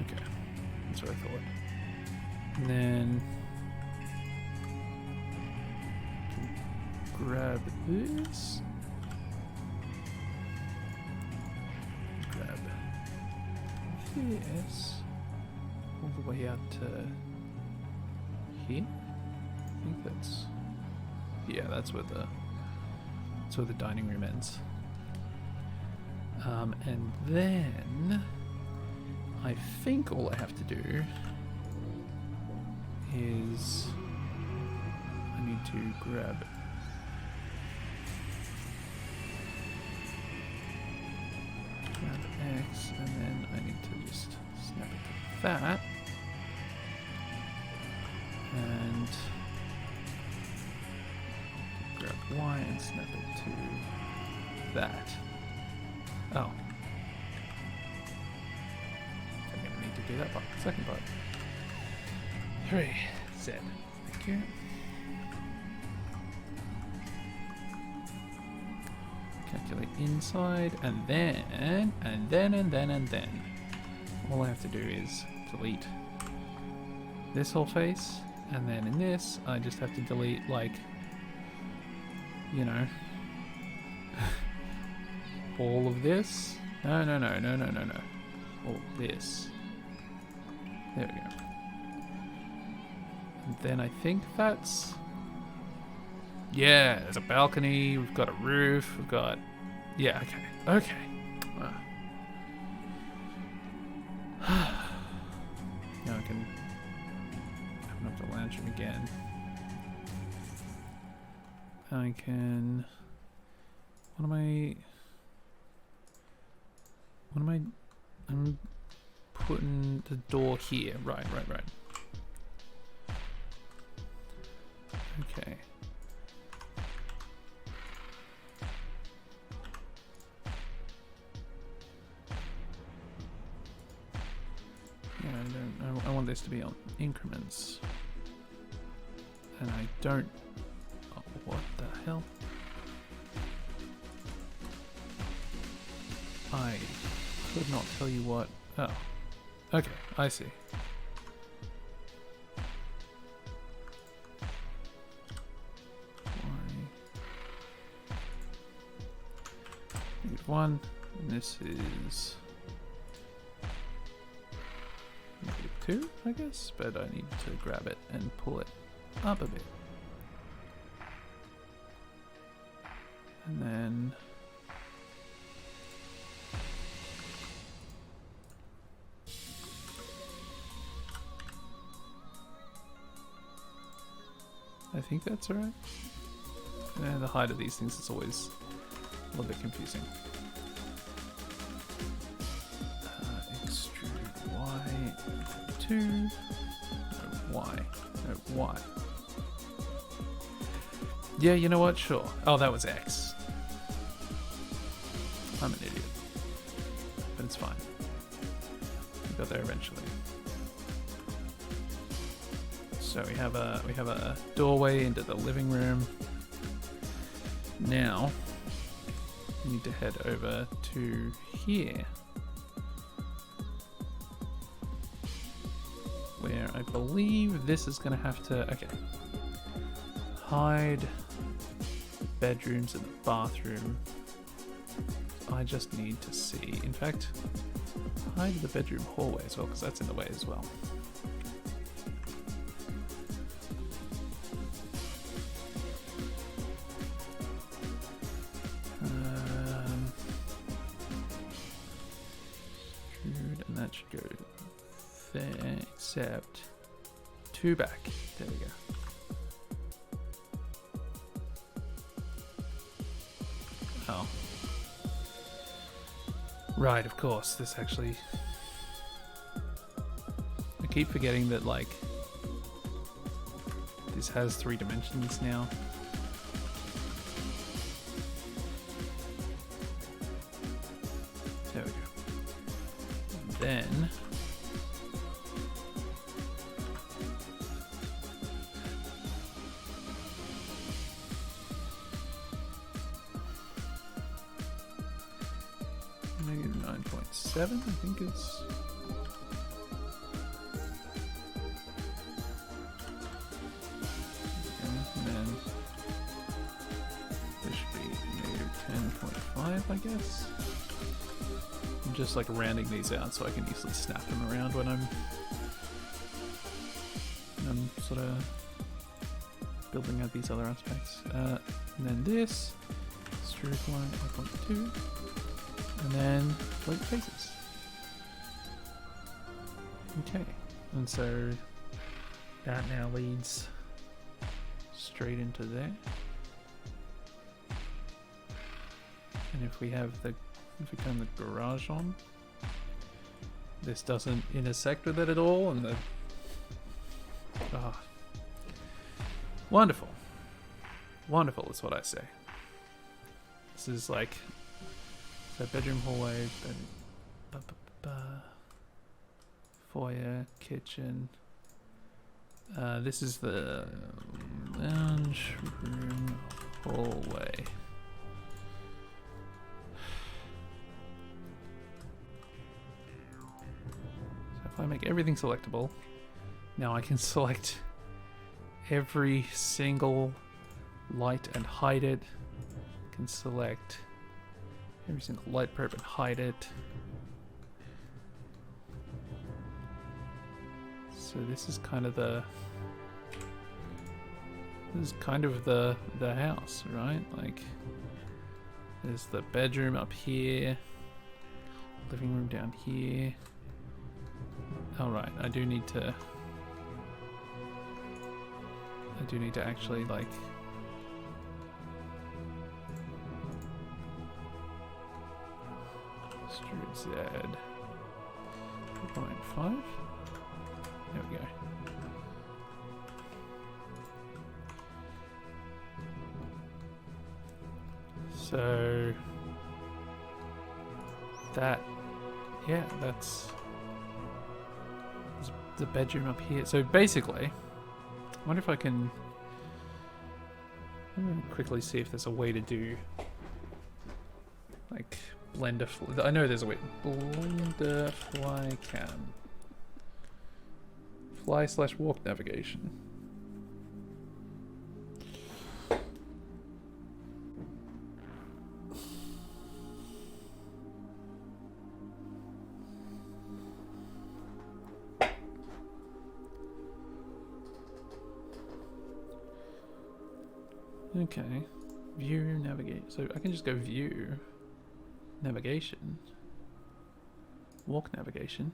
Okay, that's what I thought. And then grab this. Grab this all the way out to here. I think that's, yeah, that's where the dining room ends. And then I think all I have to do is I need to grab X, and then I need to just snap it to that, and grab Y and snap it to that. Oh. I'm gonna need to do that part, second part. 3, Z. Thank you. Calculate inside, and then all I have to do is delete this whole face, and then in this I just have to delete, like, you know, all of this. No. All of this. There we go. And then I think that's, yeah, there's a balcony, we've got a roof, we've got, yeah, okay. Now I can open up the lantern again. I can, I'm putting the door here, right. Okay. Yeah, I want this to be on increments. And I don't, oh, what the hell? I could not tell you what, oh, okay, I see. One, and this is -2, I guess, but I need to grab it and pull it up a bit. And then I think that's alright. And the height of these things is always a little bit confusing. Extrude Y, 2, no Y. Yeah, you know what? Sure. Oh, that was X. I'm an idiot. But it's fine. We got there eventually. So we have a doorway into the living room. Now we need to head over to here, where I believe this is going to have to, okay, hide the bedrooms and the bathroom. I just need to see, in fact, hide the bedroom hallway as well, because that's in the way as well. should go there, except 2 back. There we go. Oh. Right, of course. This actually... I keep forgetting that, like, this has 3 dimensions now. There we go. And then... -9.7, I think it's... And then this should be -10.5, I guess. I'm just like rounding these out so I can easily snap them around when I'm sort of building out these other aspects. And then this, stroke line 1.2. And then float faces. Okay, and so that now leads straight into there. And if we turn the garage on, this doesn't intersect with it at all, and the wonderful, wonderful is what I say. This is like. So bedroom, hallway, foyer, kitchen. This is the lounge room, hallway. So if I make everything selectable, now I can select every single light and hide it. I can select every single light probe and hide it. So this is kind of the house, right? Like there's the bedroom up here, living room down here. All right, I do need to actually like Z 2.5. There we go. So that, yeah, that's the bedroom up here. So basically, I wonder if I can quickly see if there's a way to do like Blender. I know there's a way. Blender fly cam. Fly/walk navigation. Okay. View navigate. So I can just go view navigation. Walk navigation.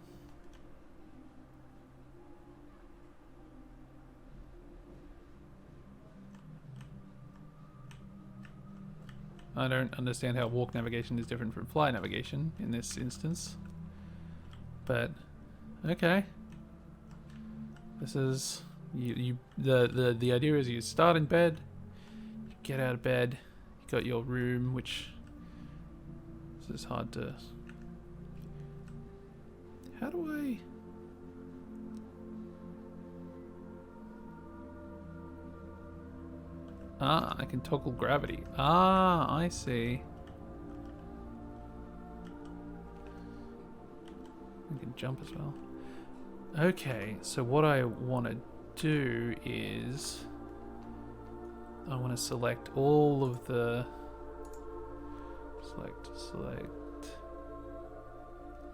I don't understand how walk navigation is different from fly navigation in this instance. But okay. This is the idea is you start in bed, you get out of bed, you got your room, which this is hard to. How do I? Ah, I can toggle gravity. Ah, I see. I can jump as well. Okay, so what I want to do is I want to select all of the select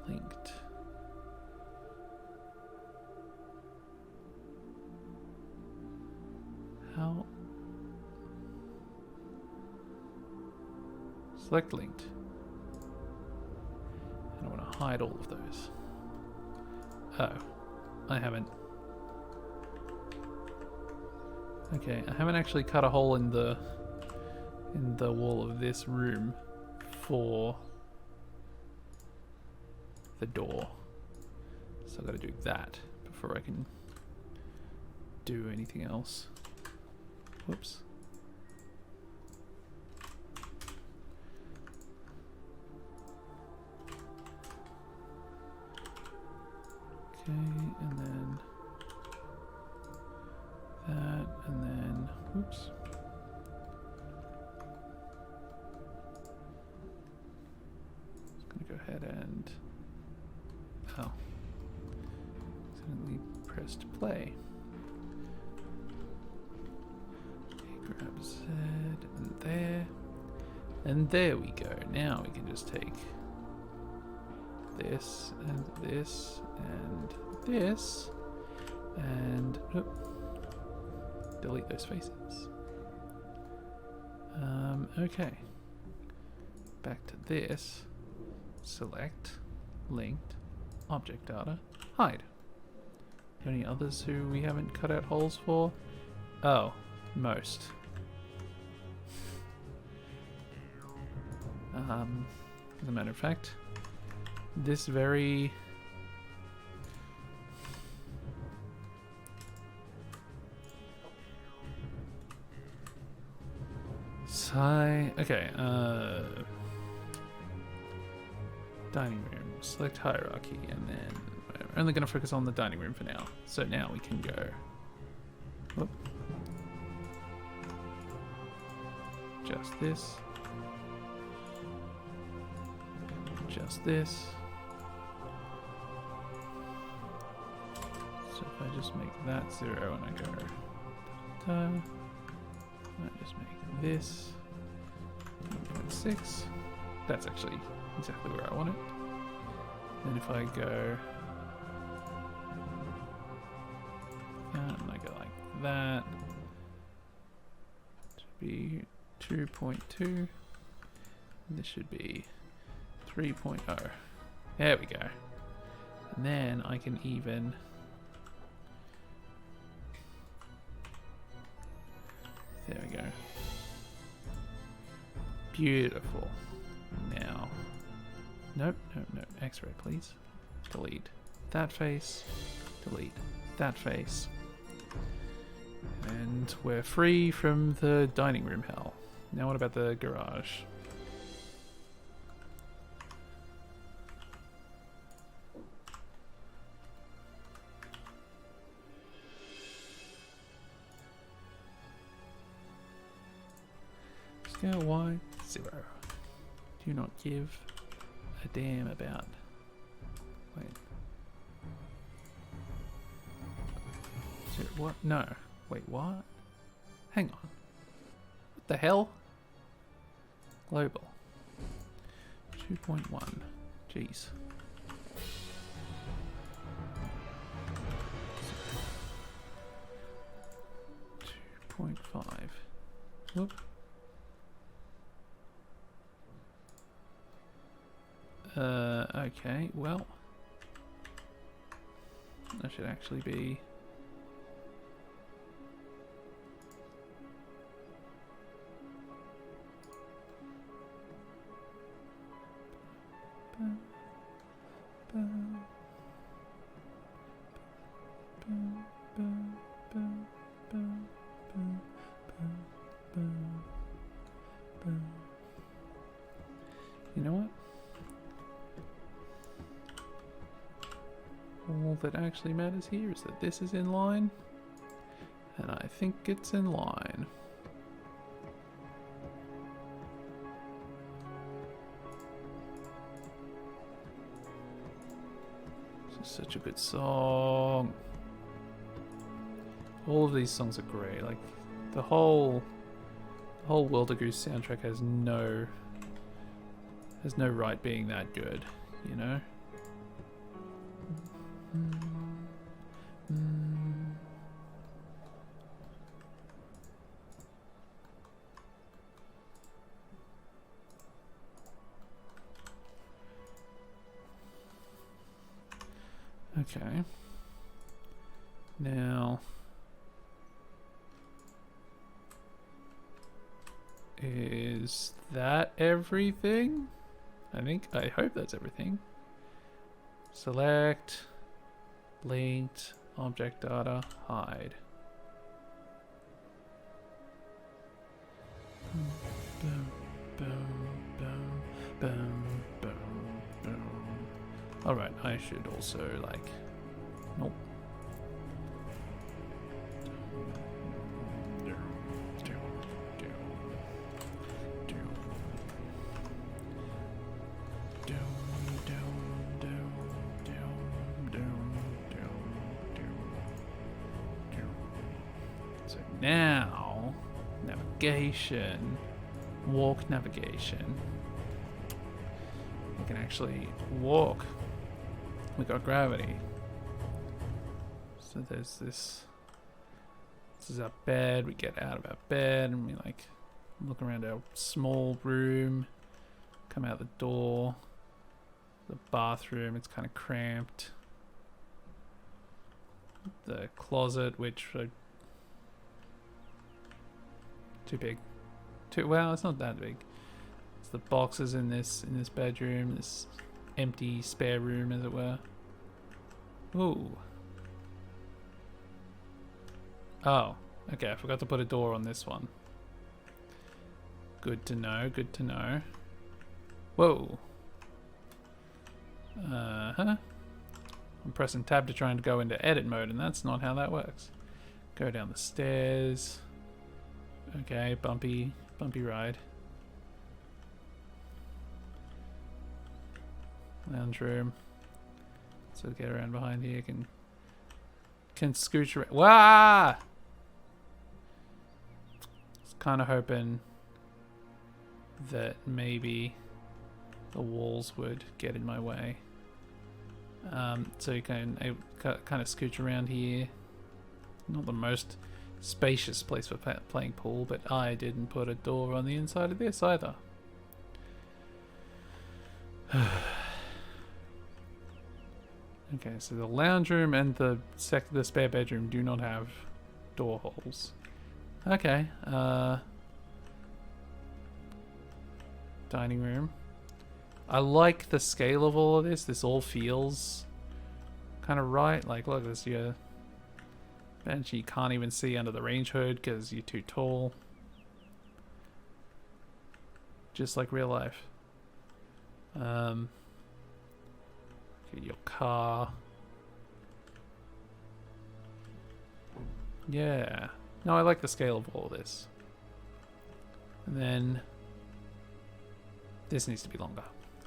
linked. How? Select linked. And I want to hide all of those. Oh, I haven't. Okay, I haven't actually cut a hole in the wall of this room for the door. So I've got to do that before I can do anything else. Whoops. Okay, and then that, and then, whoops. Just gonna go ahead and, oh, accidentally pressed play. Okay, grab Z, and there we go. Now we can just take this, and this, and this, and delete those faces. Okay. Back to this. Select, linked, object data, hide. Any others who we haven't cut out holes for? Oh, most. As a matter of fact, this very okay, dining room, select hierarchy, and then we're only going to focus on the dining room for now. So now we can go, whoop, just this, just this. So if I just make that 0 and I go, I just make this 1.6. That's actually exactly where I want it. Then if I go, and I go like that, it should be 2.2. This should be 3.0. There we go. And then I can even there we go. Beautiful. Now, nope, X-ray, please. Delete that face. Delete that face. And we're free from the dining room hell. Now what about the garage? Scale Y 0. Do not give a damn about. Wait. What? No. Wait, what? Hang on. What the hell? Global. 2.1. Jeez. 2.5. Whoop. Okay, well, that should actually be you know what? All that actually matters here is that this is in line, and I think it's in line. This is such a good song. All of these songs are great. Like the whole World of Goose soundtrack has no right being that good, you know? Okay. Now, is that everything? I hope that's everything. Select, linked, object data, hide. Boom, boom, boom, boom, boom, boom. Alright, I should also like... Nope. So now, navigation, walk navigation. We can actually walk. We got gravity. So there's this. This is our bed. We get out of our bed and we like look around our small room. Come out the door. The bathroom. It's kind of cramped. The closet, which too big. Well, it's not that big. It's the boxes in this bedroom. This empty spare room, as it were. Ooh. Oh, okay. I forgot to put a door on this one. Good to know. Good to know. Whoa. I'm pressing tab to try and go into edit mode, and that's not how that works. Go down the stairs. Okay, bumpy ride. Lounge room. So get around behind here. Can scooch around. Wah! Just kind of hoping that maybe the walls would get in my way. So you can kind of scooch around here. Not the most spacious place for playing pool, but I didn't put a door on the inside of this either. Okay, so the lounge room and the spare bedroom do not have door holes. Okay, dining room. I like the scale of all of this. This all feels kind of right. Like, look, there's your bench. You can't even see under the range hood because you're too tall. Just like real life. Your car. Yeah. No, I like the scale of all of this. And then this needs to be longer.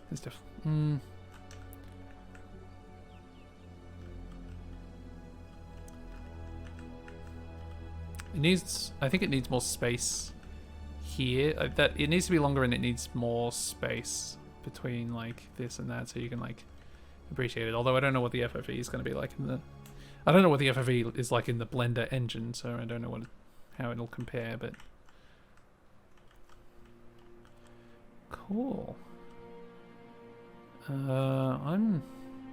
This It needs. I think it needs more space here. That it needs to be longer, and it needs more space between like this and that, so you can like appreciate it. Although I don't know what the FFE is going to be like in the. I don't know what the FFE is like in the Blender engine, so I don't know how it'll compare. But cool. I'm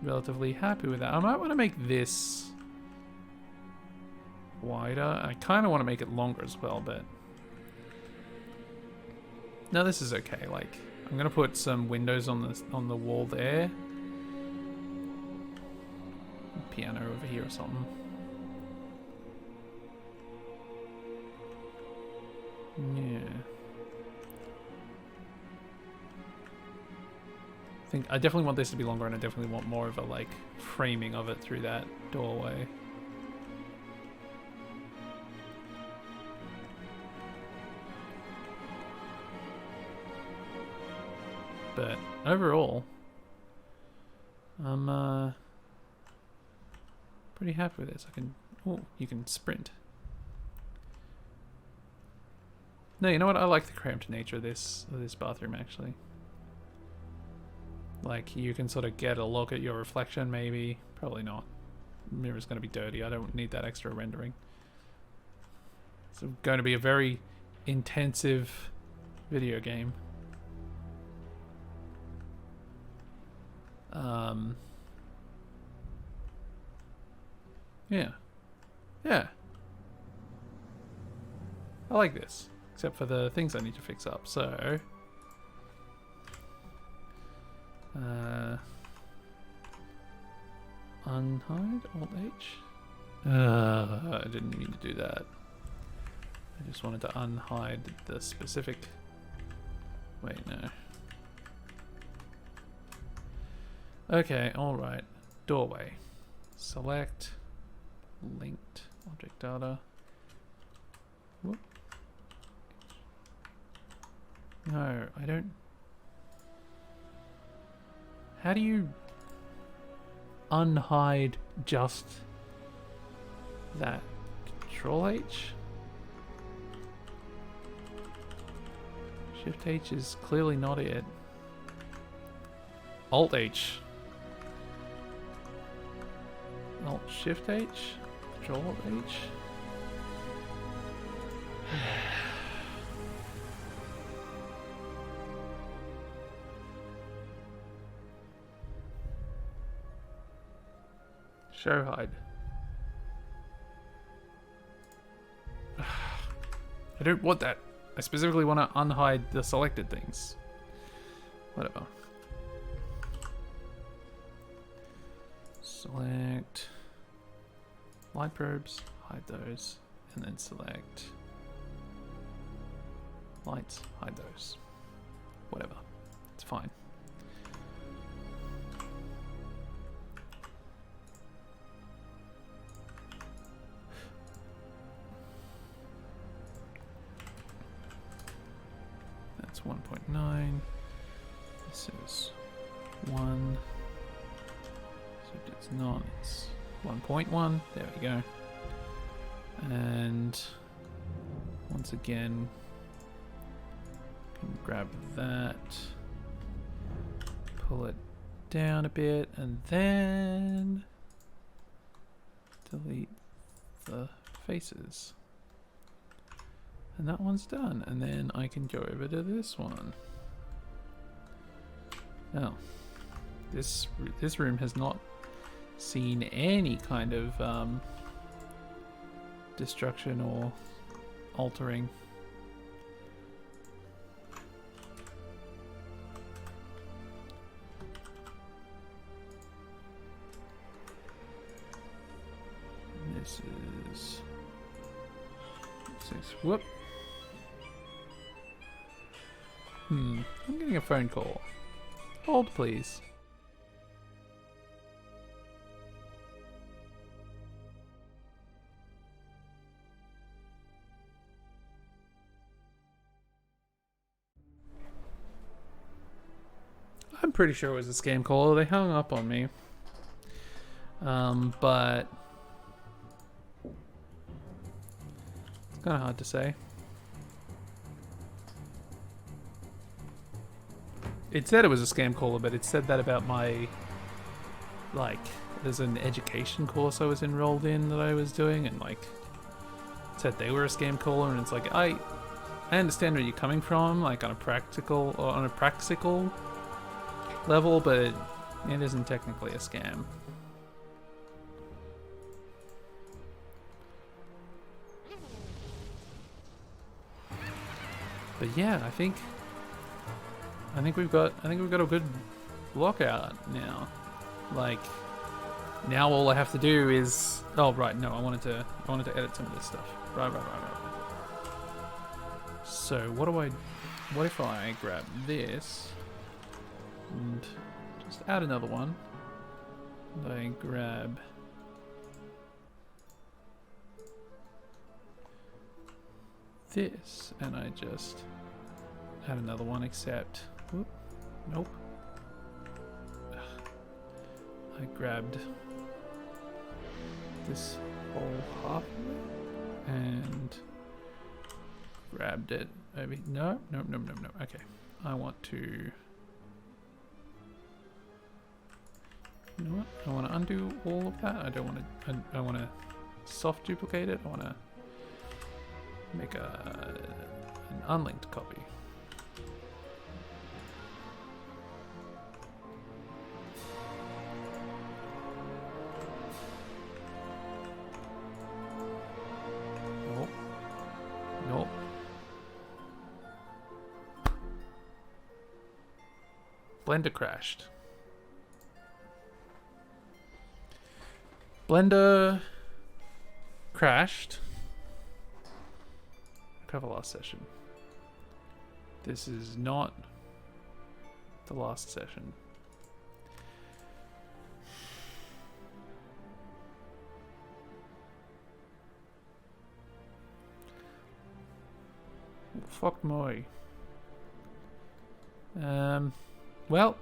relatively happy with that. I might want to make this wider. I kind of want to make it longer as well, but no, this is okay. Like, I'm gonna put some windows on the wall there. Piano over here or something. Yeah. I definitely want this to be longer, and I definitely want more of a like framing of it through that doorway. But overall, I'm pretty happy with this. Oh, you can sprint. No, you know what? I like the cramped nature of this bathroom actually. Like, you can sort of get a look at your reflection, maybe. Probably not. The mirror's going to be dirty. I don't need that extra rendering. It's going to be a very intensive video game. Yeah. Yeah. I like this. Except for the things I need to fix up, so... unhide, Alt-H? I didn't mean to do that. I just wanted to unhide the specific... Wait, no. Okay, alright. Doorway. Select. Linked. Object data. Whoop. No, I don't... How do you unhide just that? Control H? Shift H is clearly not it. Alt H. Alt Shift H? Control Alt H? Show hide. I don't want that. I specifically want to unhide the selected things. Whatever. Select light probes, hide those, and then select lights, hide those. Whatever. It's fine. That's 1.9. This is 1. So it's not, it's 1.1. There we go. And once again, can grab that, pull it down a bit, and then delete the faces. And that one's done. And then I can go over to this one. Now, this room has not seen any kind of destruction or altering. This is 6. Whoop. I'm getting a phone call. Hold, please. I'm pretty sure it was a scam call. They hung up on me. But it's kind of hard to say. It said it was a scam caller, but it said that about my, like, there's an education course I was enrolled in that I was doing, and like, it said they were a scam caller, and it's like, I understand where you're coming from, like on a practical level, but it isn't technically a scam. But yeah, I think we've got a good blockout now. Like, now all I have to do is, oh right, no, I wanted to edit some of this stuff. Right. So what if I grab this and just add another one? And I grab this and I just add another one, except whoop, nope. I grabbed this whole half of it and grabbed it over. No. Okay, I want to. You know what? I want to undo all of that. I don't want to. I want to soft duplicate it. I want to make an unlinked copy. Blender crashed. Blender crashed. Cover last session. This is not the last session. Fuck my. Well,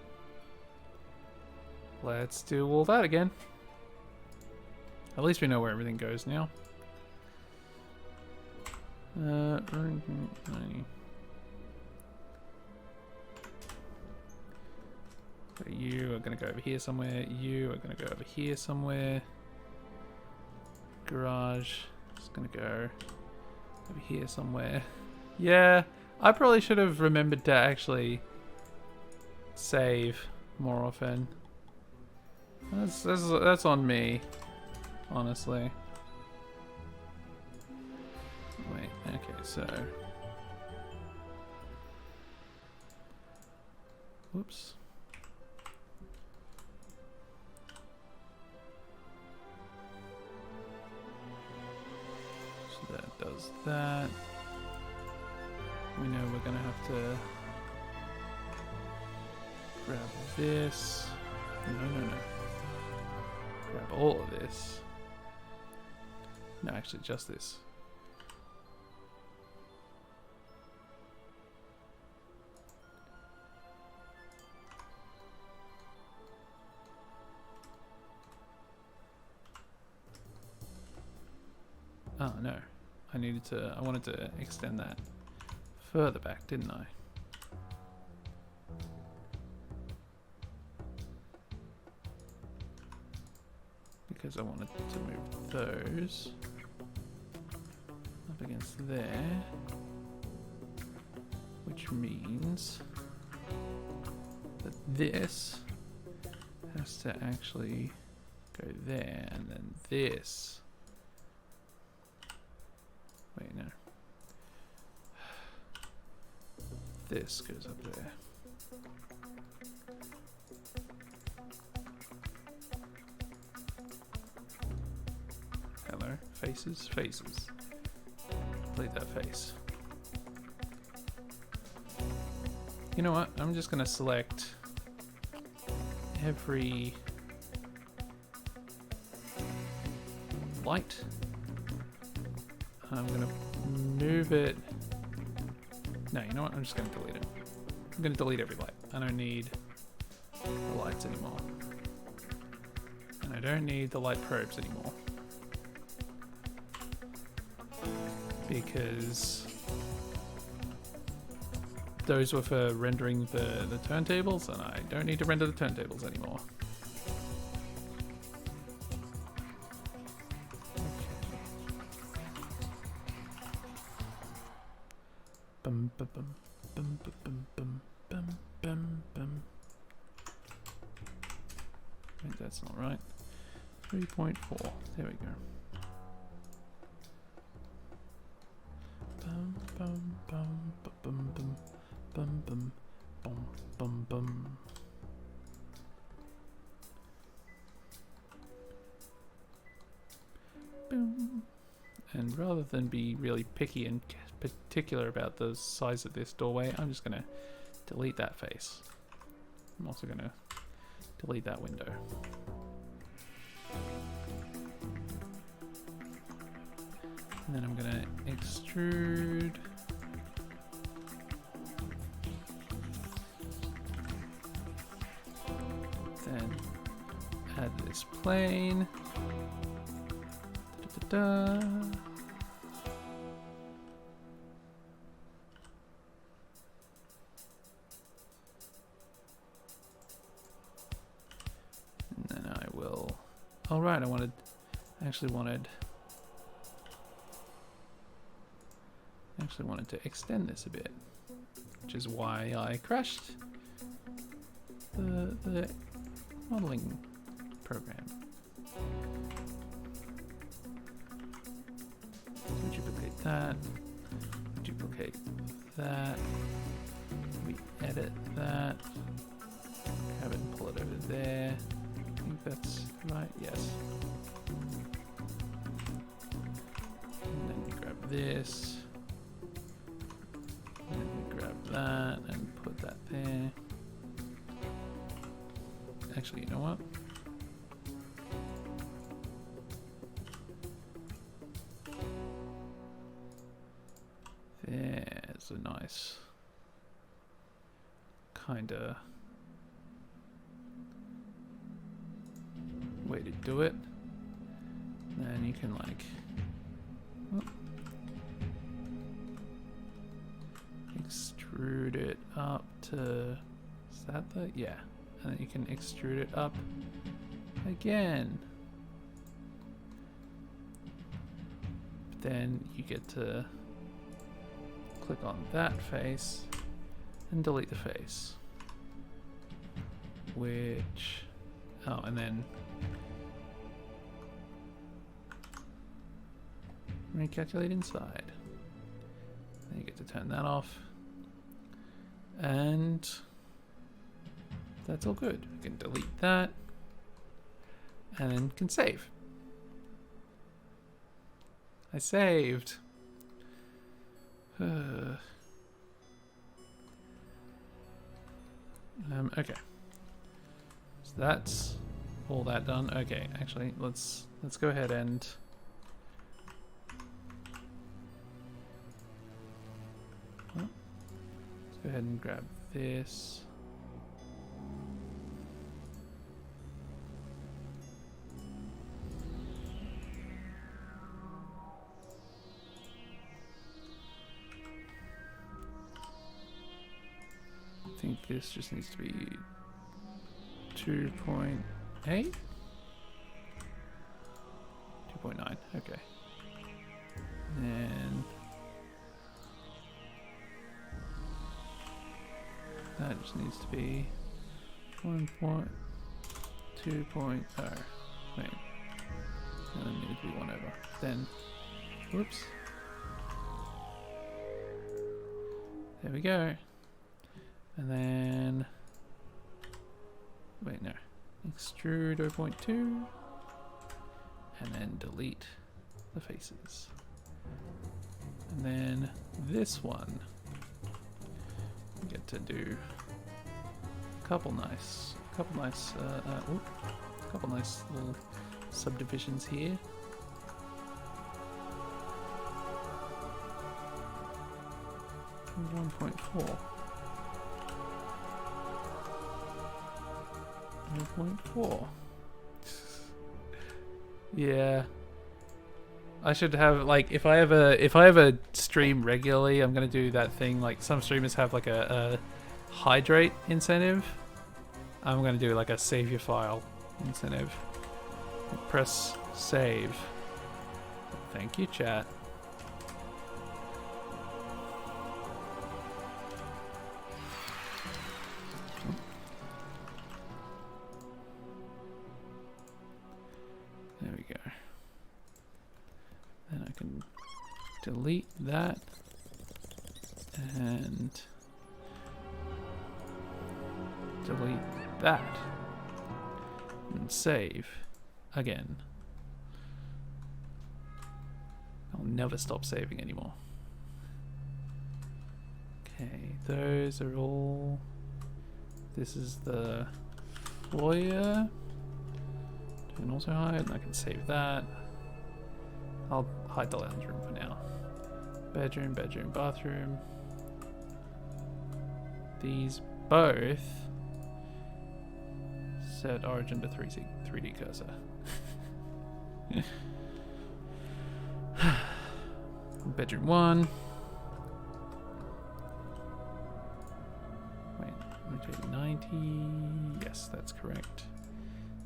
let's do all that again. At least we know where everything goes now. You are going to go over here somewhere. You are going to go over here somewhere. Garage is going to go over here somewhere. Yeah, I probably should have remembered to actually save more often. That's on me, honestly. Wait, okay, so... Whoops. So that does that. We know we're gonna have to grab this. No. Grab all of this. No, actually just this. Oh no, I wanted to extend that further back, didn't I? Because I wanted to move those up against there, which means that this has to actually go there, and then this. Wait, no. This goes up there. Hello. Faces, faces. Delete that face. You know what? I'm just gonna select every light. I'm gonna move it. No, you know what? I'm just gonna delete it. I'm gonna delete every light. I don't need the lights anymore. And I don't need the light probes anymore. Because those were for rendering the turntables, and I don't need to render the turntables anymore. Bum, bum, bum, bum, bum, bum, bum, bum, bum. I think that's not right. 3.4. There we go. Bum, bum, bum, bum, bum, bum, bum, bum, bum, bum. Boom. And rather than be really picky and particular about the size of this doorway, I'm just going to delete that face. I'm also going to delete that window. And then I'm going to extrude. Then add this plane. Da-da-da-da. And then I will. All right, I actually wanted to extend this a bit, which is why I crashed the modeling program. So duplicate that, duplicate that, we edit that, that's right. Yes. And then you grab this. And then you grab that and put that there. Actually, you know what? There's a nice kinda way to do it. Then you can like extrude it up to, is that the, yeah, and then you can extrude it up again. Then you get to click on that face and delete the face, which, oh, and then recalculate inside. Then you get to turn that off, and that's all good. You can delete that and then can save. I saved. Okay. So that's all that done. Okay, actually, let's go ahead and let's go ahead and grab this. I think this just needs to be 2.8? 2.9, okay. And that just needs to be 1.2.0. Wait. And then needs to be 1 over. Then, whoops. There we go. And then, wait, no. Extrude 0.2. And then delete the faces. And then this one, we get to do a couple nice little subdivisions here. And 1.4. 1.4. Yeah. I should have, like, if I ever stream regularly, I'm gonna do that thing, like some streamers have like a hydrate incentive. I'm gonna do like a save your file incentive. Press save. Thank you, chat. There we go. Then I can delete that and delete that and save again. I'll never stop saving anymore. Okay, those are all. This is the foyer. And also hide, and I can save that. I'll hide the lounge room for now. Bedroom, bedroom, bathroom. These both set origin to 3D cursor. Bedroom 1. Wait, rotate 90. Yes, that's correct.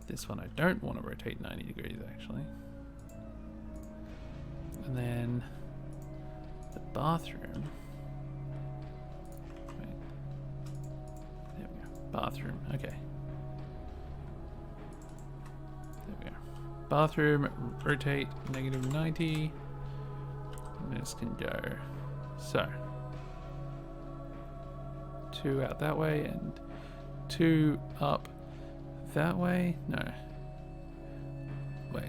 This one I don't want to rotate 90 degrees actually. And then the bathroom. Wait. There we go. Bathroom, okay. There we go. Bathroom, rotate -90. And this can go so. 2 out that way and 2 up that way? No. Wait.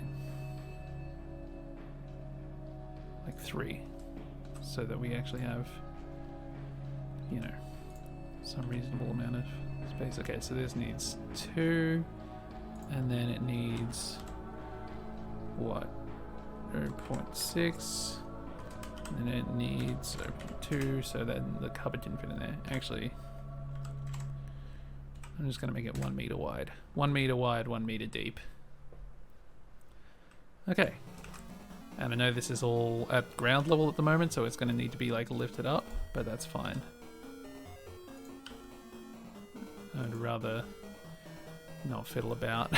Like 3. So that we actually have, you know, some reasonable amount of space. Okay, so this needs 2. And then it needs, what? 0.6. And then it needs 0.2. So then the cupboard didn't fit in there. Actually, I'm just going to make it 1 meter wide. 1 meter wide, 1 meter deep. Okay. And I know this is all at ground level at the moment, so it's going to need to be like lifted up, but that's fine. I'd rather not fiddle about.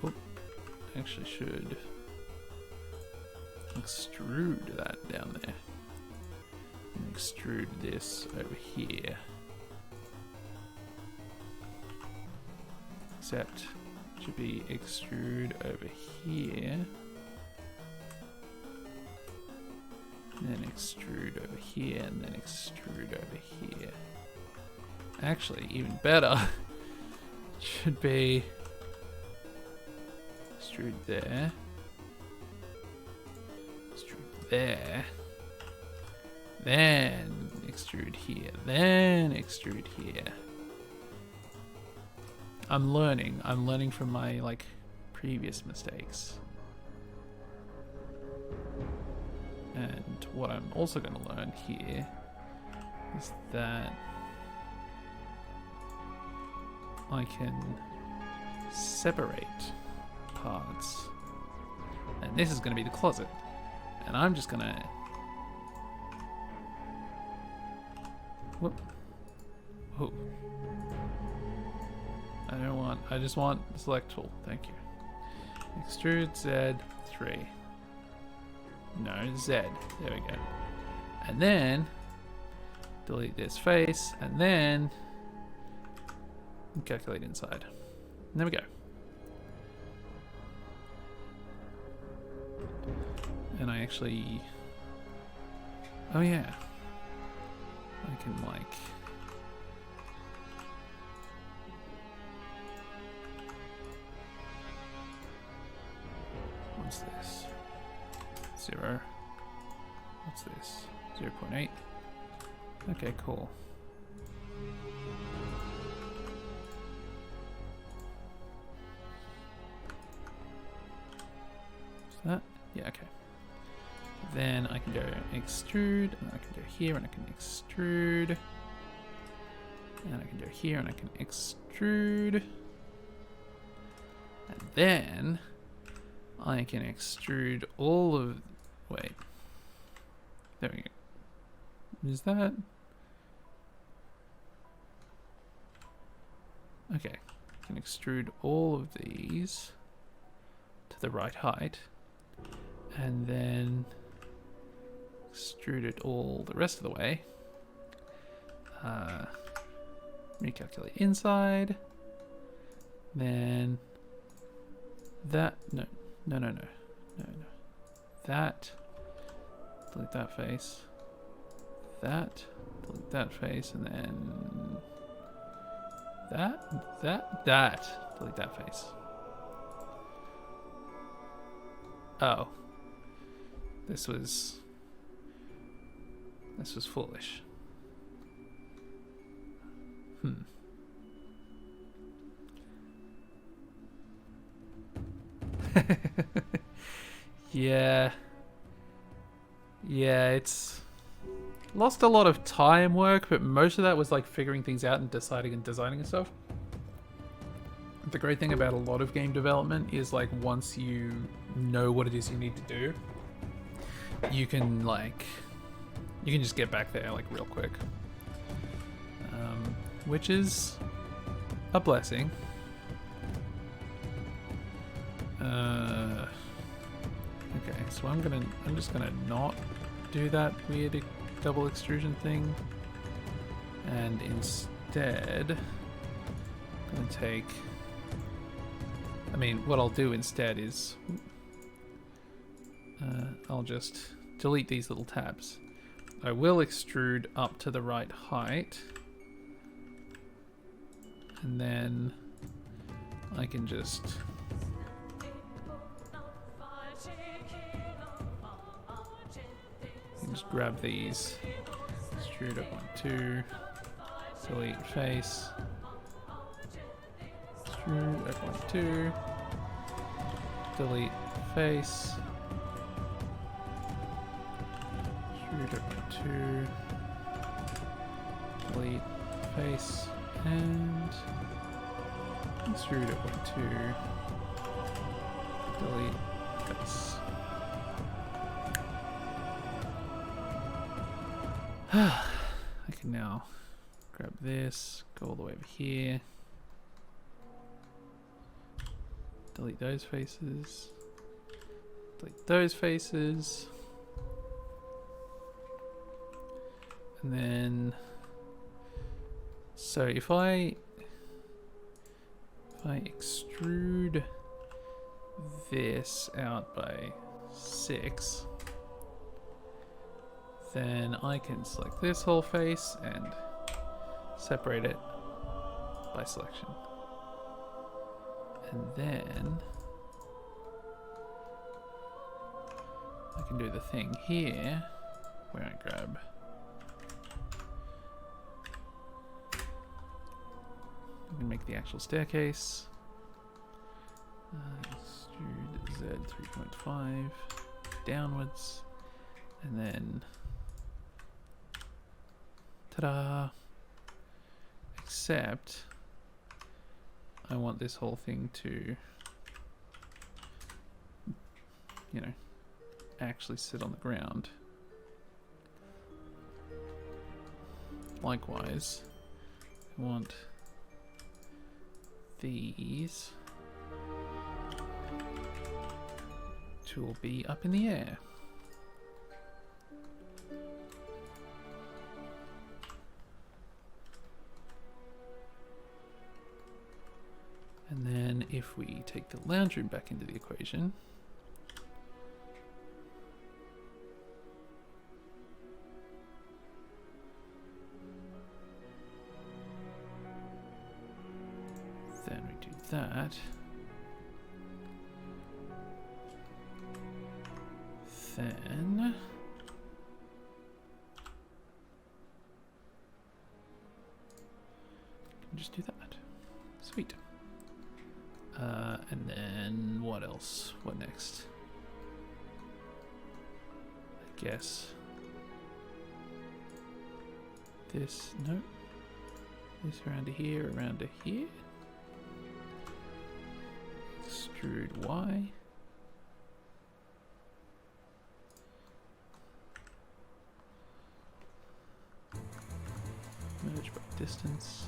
Oh, actually should extrude that down there. And extrude this over here. Except it should be extrude over here. And then extrude over here, and then extrude over here. Actually, even better, it should be extrude there, extrude there, then extrude here, then extrude here. I'm learning from my like previous mistakes. And what I'm also going to learn here is that I can separate parts. And this is going to be the closet. And I'm just going to... Whoop. Oh. I just want the select tool. Thank you. Extrude Z3. No, Z. There we go. And then delete this face, and then calculate inside. And there we go. And I actually... Oh yeah. I can like... What's this? 0. What's this? 0.8. Okay, cool. Is that? Yeah, okay. Then I can go extrude, and I can go here, and I can extrude. And I can go here, and I can extrude. And then I can extrude all of... Wait. There we go. Is that... Okay. I can extrude all of these to the right height. And then extrude it all the rest of the way. Recalculate inside. Then that... No. That. Delete that face. That. Delete that face, and then that. Delete that face. Oh. This was foolish. Yeah, it's lost a lot of time work, but most of that was like figuring things out and deciding and designing and stuff. The great thing about a lot of game development is like once you know what it is you need to do, you can just get back there like real quick, which is a blessing. Okay, so I'm just gonna not do that weird double extrusion thing, and instead I'm gonna take... what I'll do instead is I'll just delete these little tabs. I will extrude up to the right height. And then I can just grab these. Extrude up 1, 2. Delete face. Extrude up 1, 2. Delete face. Extrude up 1, 2. Delete face. And extrude up 1, 2. Delete face. I can now grab this, go all the way over here, delete those faces, delete those faces, and then, so if I extrude this out by 6, then I can select this whole face and separate it by selection. And then I can do the thing here where I grab I can make the actual staircase. Extrude Z 3.5 downwards, and then ta-da! Except I want this whole thing to, you know, actually sit on the ground. Likewise, I want these to all be up in the air. And then if we take the lounge room back into the equation, then we do that, then just do that. Sweet. And then what else? What next? I guess this, no. This around to here, around to here. Extrude Y. Merge by distance.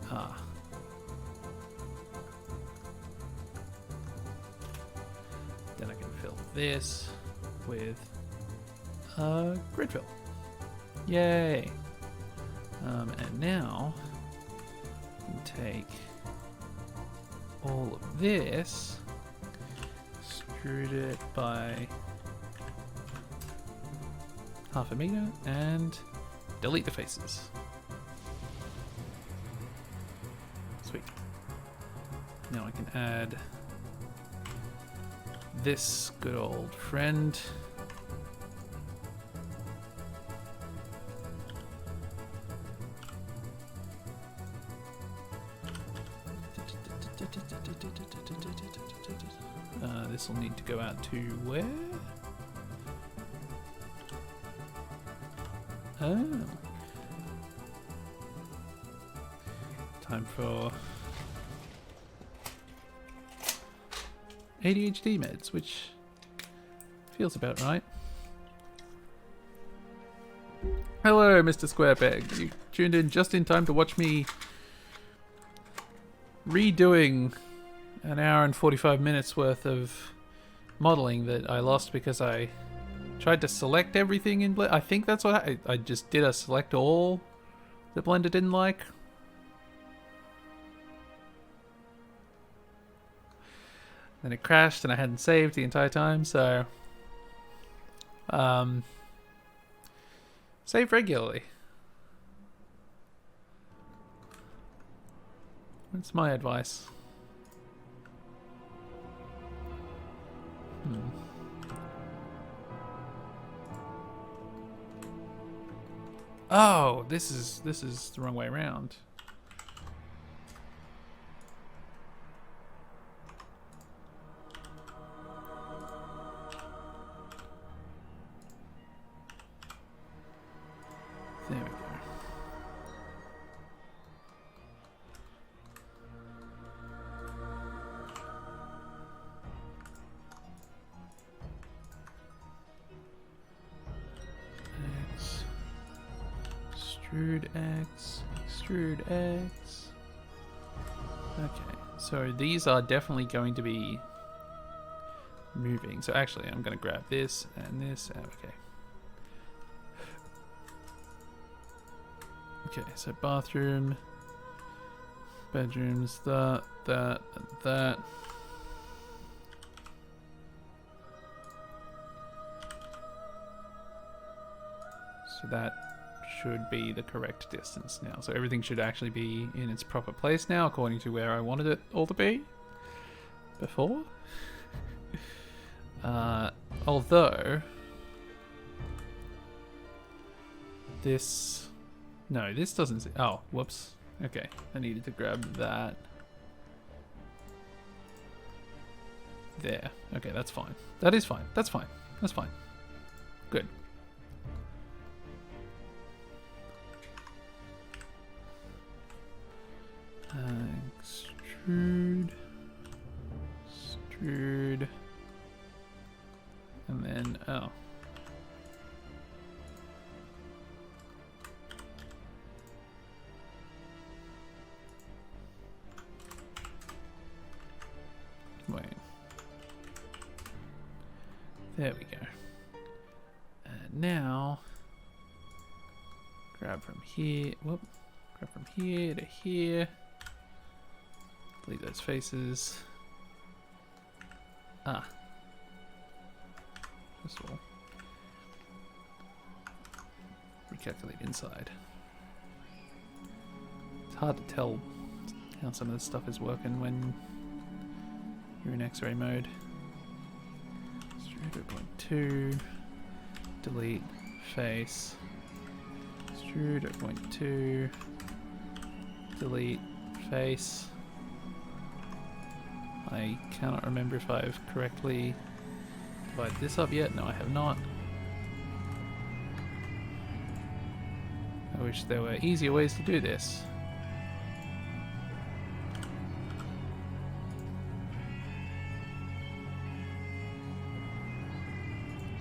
Ah. Then I can fill this with grid fill. Yay! And now I can take all of this, extrude it by 0.5 meter, and delete the faces. Sweet. Now I can add this good old friend. This will need to go out to where? Oh. Time for ADHD meds, which feels about right. Hello, Mr. Squarepeg. You tuned in just in time to watch me redoing an hour and 45 minutes worth of modeling that I lost because I tried to select everything in Blender. I think that's what I just did a select all that Blender didn't like. Then it crashed and I hadn't saved the entire time, so save regularly. That's my advice. Oh, this is the wrong way around. There we go. X. Extrude X. Extrude X. Okay, so these are definitely going to be moving. So actually, I'm going to grab this and this. Okay. Okay, so bathroom, bedrooms, that, and that. So that should be the correct distance now. So everything should actually be in its proper place now, according to where I wanted it all to be before. Although this... No, this doesn't... Oh, whoops. Okay, I needed to grab that. There. Okay, that's fine. That is fine. That's fine. That's fine. Good. Extrude. Extrude. And then... Oh. Wait. There we go. And now, grab from here. Whoop. Grab from here to here. Delete those faces. Ah. First of all, recalculate inside. It's hard to tell how some of this stuff is working when you're in X-ray mode. 0.2, delete face. 0.2, delete face. I cannot remember if I've correctly divided this up yet. No, I have not. I wish there were easier ways to do this.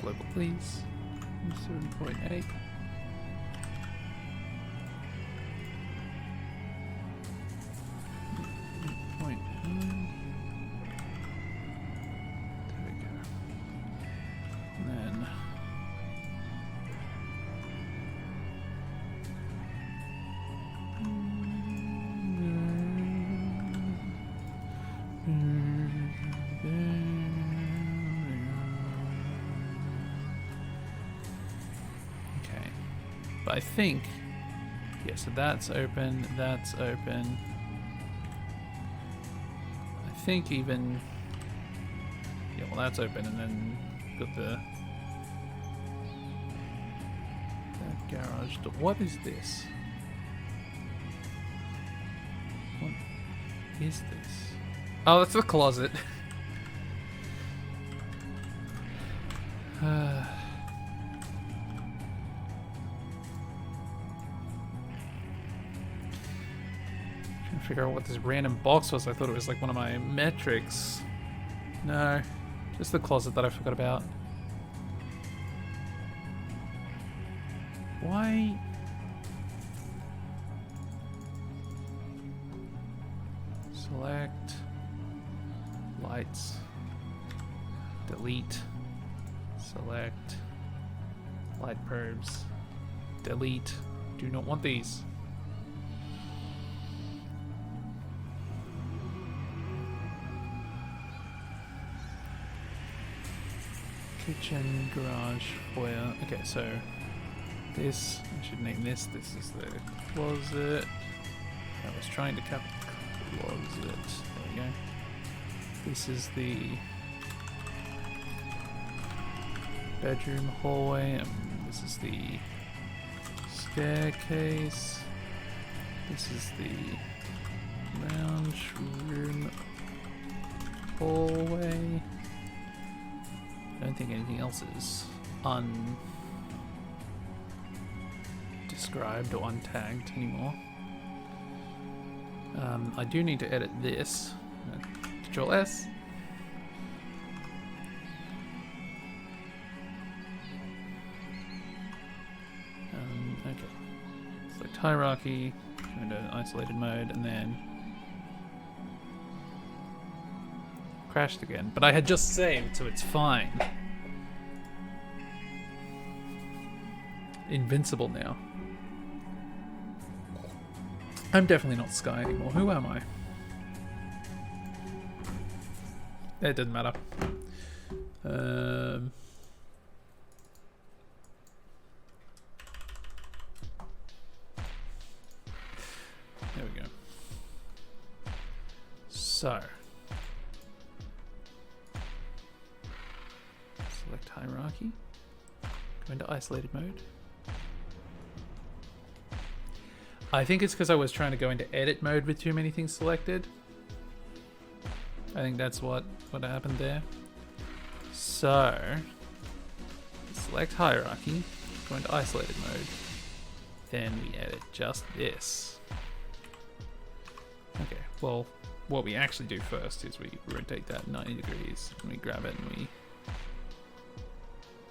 Global, please. 7.8. I think, yeah, so that's open, that's open. I think even, yeah, well that's open, and then got the that garage door. What is this? What is this? Oh, that's the closet. Figure out what this random box was. I thought it was like one of my metrics. No, just the closet that I forgot about. Why? Select lights, delete, select light probes, delete. Do not want these. Kitchen, garage, foyer. Okay, so this, I should name this. This is the closet. I was trying to cap closet. There we go. This is the bedroom hallway, and this is the staircase. This is the lounge room hallway. I don't think anything else is undescribed or untagged anymore. I do need to edit this. Control S. Okay. Select hierarchy, go into isolated mode, and then crashed again. But I had just saved, so it's fine. Invincible now. I'm definitely not Sky anymore. Who am I? It doesn't matter. There we go. So, select hierarchy. Go into isolated mode. I think it's because I was trying to go into edit mode with too many things selected. I think that's what happened there. So, select hierarchy, go into isolated mode, then we edit just this. Okay, well, what we actually do first is we rotate that 90 degrees, and we grab it and we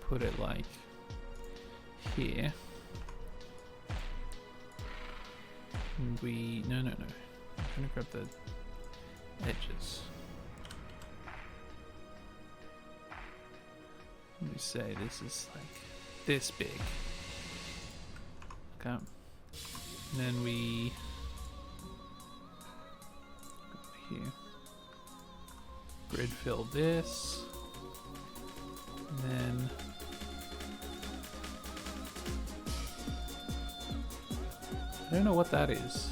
put it like here. And we, no. I'm trying to grab the edges. Let me say this is like this big. Okay. And then we go here. Grid fill this. And then I don't know what that is.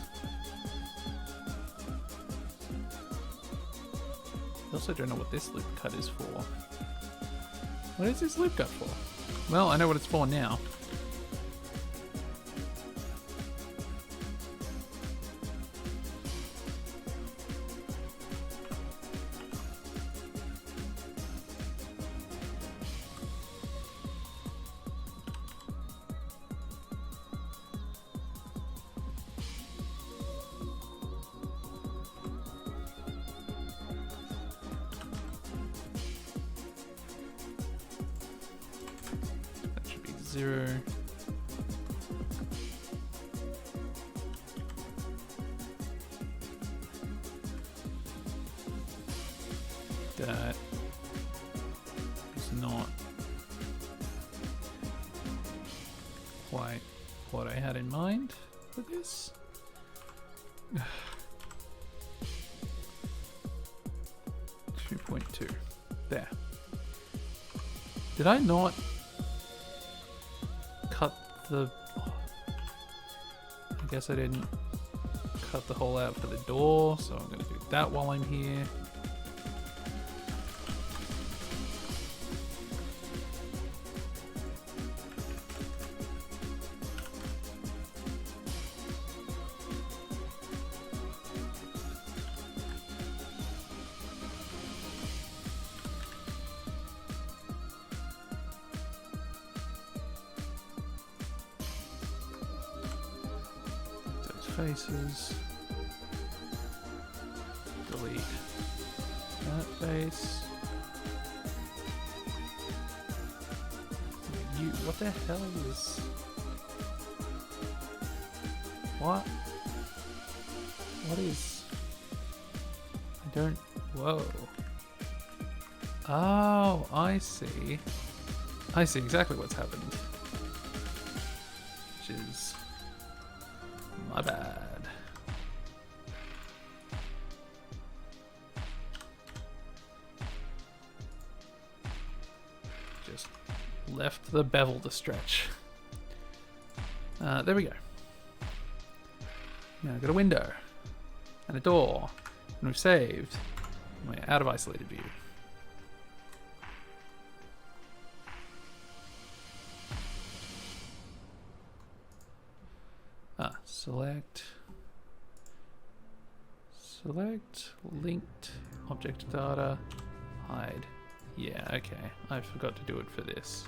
I also don't know what this loop cut is for. What is this loop cut for? Well, I know what it's for now. Zero. That is not quite what I had in mind for this. 2.2. There. Did I not cut the... I guess I didn't cut the hole out for the door, so I'm going to do that while I'm here. Faces. Delete that face. You, what the hell is... What? What is... I don't... Whoa. Oh, I see. I see exactly what's happened. Which is... my bad. left the bevel to stretch. There we go. Now I've got a window and a door, and we've saved. We're out of isolated view. Select linked object data, hide. Yeah, okay. I forgot to do it for this.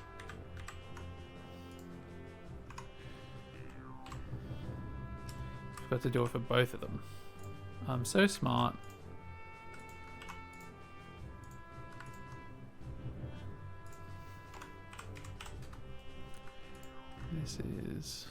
Forgot to do it for both of them. I'm so smart. This is...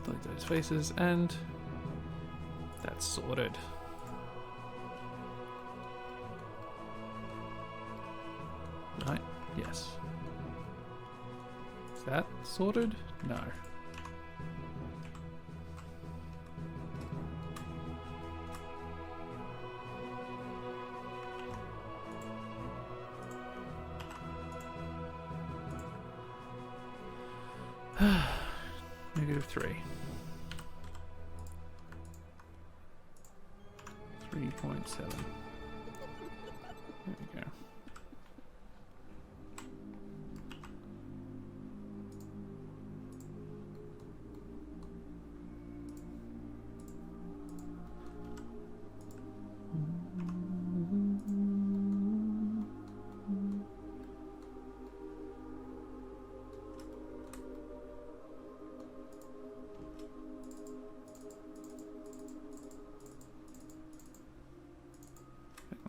delete those faces, and that's sorted. Right, yes. Is that sorted? No. -3. 3.7. There we go.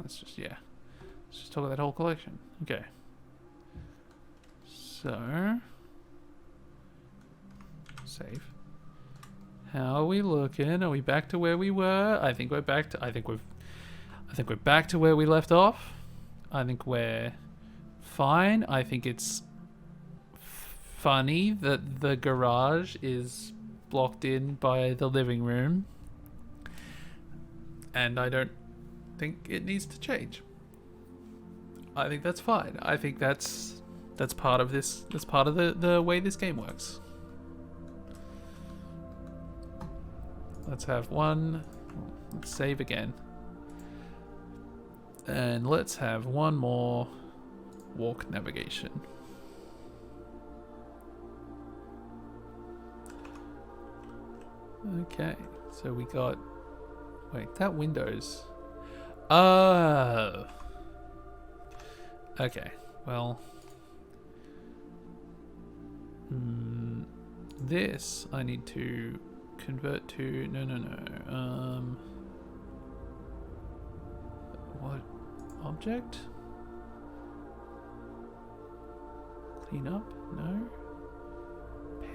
Let's just talk about that whole collection. Okay. So, save. How are we looking? Are we back to where we were? I think we're back to. I think we're back to where we left off. I think we're fine. I think it's funny that the garage is blocked in by the living room, and I don't think it needs to change. I think that's fine. I think that's part of this. That's part of the way this game works. Let's have one. Let's save again. And let's have one more walk navigation. Okay, so we got... Wait, that window's... Oh! Okay, well... this I need to convert to... No. What? Object? Clean up? No.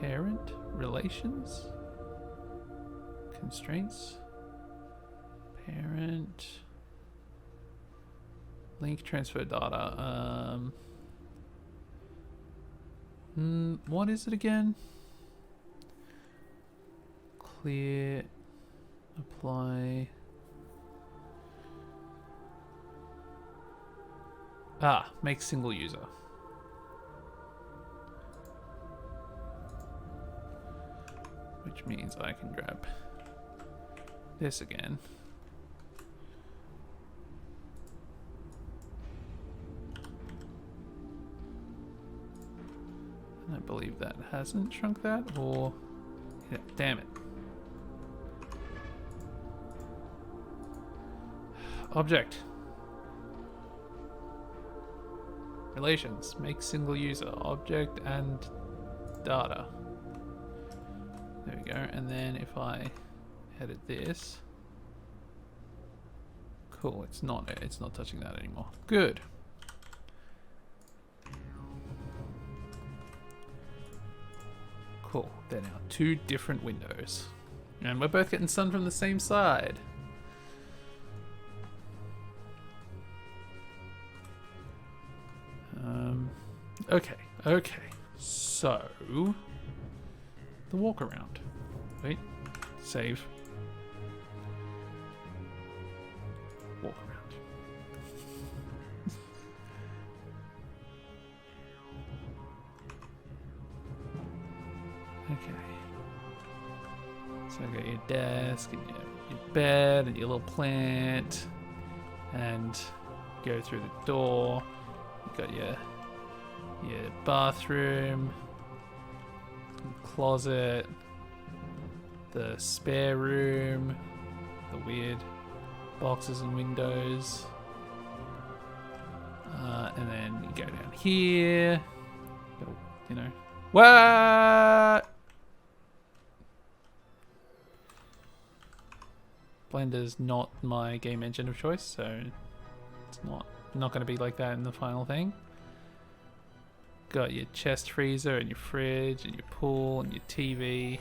Parent? Relations? Constraints? Parent... Link transfer data. What is it again? Clear, apply. Make single user. Which means I can grab this again. I believe that hasn't shrunk that, or... Yeah, damn it. Object. Relations. Make single user. Object and data. There we go. And then if I edit this... Cool, it's not touching that anymore. Good. Cool. They're now two different windows. And we're both getting sun from the same side. Okay, okay. So, the walk around. Wait, save. Walk around. Okay. So I got your desk and your bed and your little plant, and go through the door. You got your bathroom, closet, the spare room, the weird boxes and windows, and then you go down here. You know, what? Blender's not my game engine of choice, so it's not going to be like that in the final thing. Got your chest freezer and your fridge and your pool and your TV.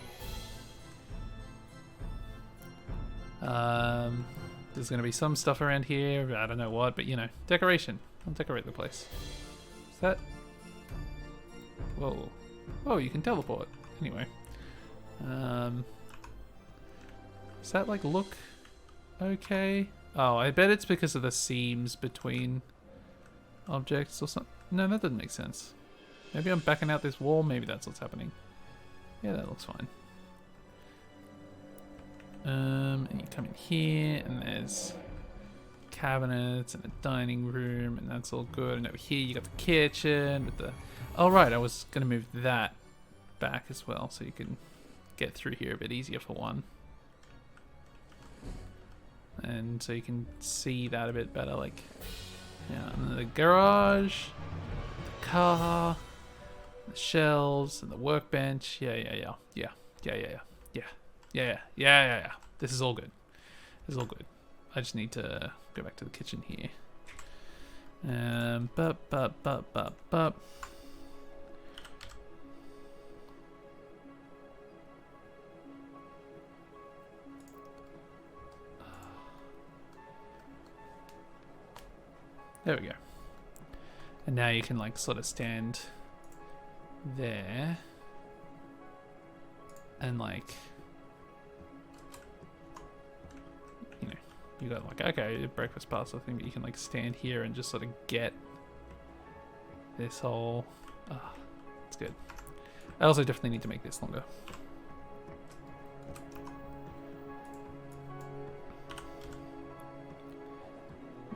There's going to be some stuff around here, I don't know what, but you know, decoration. I'll decorate the place. Is that? Whoa. Whoa, you can teleport. Anyway. Does that like look okay? Oh, I bet it's because of the seams between objects or something. No, that doesn't make sense. Maybe I'm backing out this wall. Maybe that's what's happening. Yeah, that looks fine. And you come in here, and there's cabinets and a dining room, and that's all good. And over here, you got the kitchen with the. Oh right, I was gonna move that back as well, so you can get through here a bit easier for one. And so you can see that a bit better, like, yeah, and the garage, the car, the shelves, and the workbench. Yeah. This is all good. This is all good. I just need to go back to the kitchen here. There we go. And now you can like sort of stand there and like, you know, you got like, okay, breakfast parcel thing, but you can like stand here and just sort of get this whole, it's good. I also definitely need to make this longer.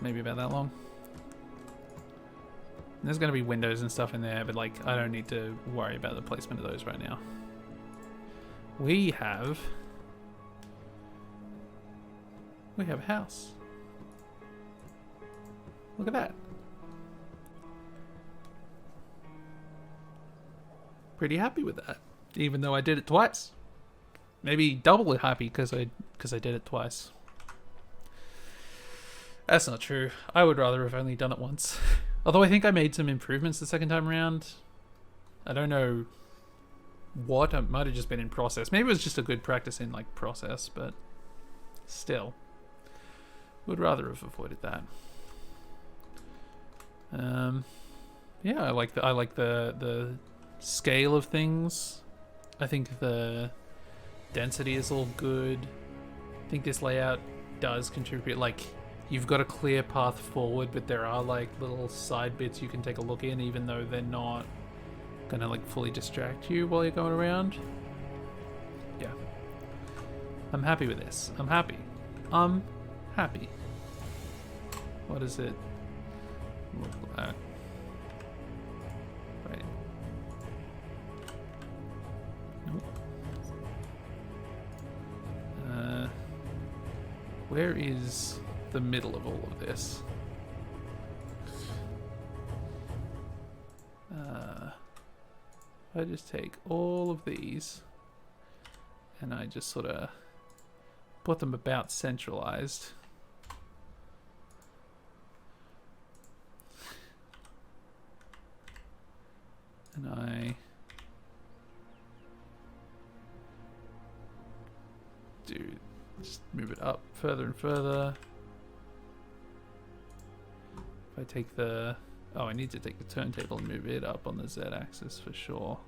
Maybe about that long. There's going to be windows and stuff in there, but like I don't need to worry about the placement of those right now. We have a house. Look at that. Pretty happy with that, even though I did it twice. Maybe doubly happy because I did it twice. That's not true. I would rather have only done it once. Although I think I made some improvements the second time around. I don't know what. It might have just been in process. Maybe it was just a good practice in like process, but still. Would rather have avoided that. Yeah, I like the scale of things. I think the density is all good. I think this layout does contribute, like, you've got a clear path forward, but there are like little side bits you can take a look in, even though they're not gonna like fully distract you while you're going around. Yeah. I'm happy with this. I'm happy. I'm happy. What is it? Right. Nope. Where is the middle of all of this? I just take all of these and I just sort of put them about centralized. And I just move it up further and further. If I take the Oh, I need to take the turntable and move it up on the Z-axis for sure.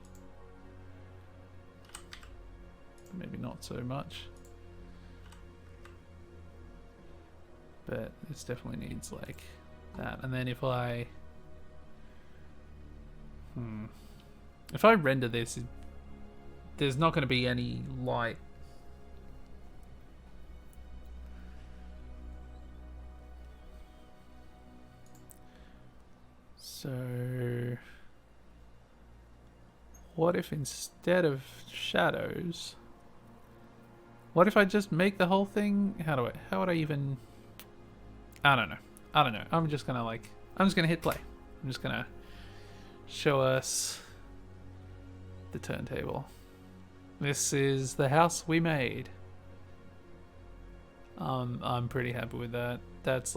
Maybe not so much. But this definitely needs like that. And then if I... If I render this, there's not going to be any light. So... what if instead of shadows... what if I just make the whole thing... how would I even... I don't know. I'm just gonna hit play. I'm just gonna show us the turntable. This is the house we made. I'm pretty happy with that. That's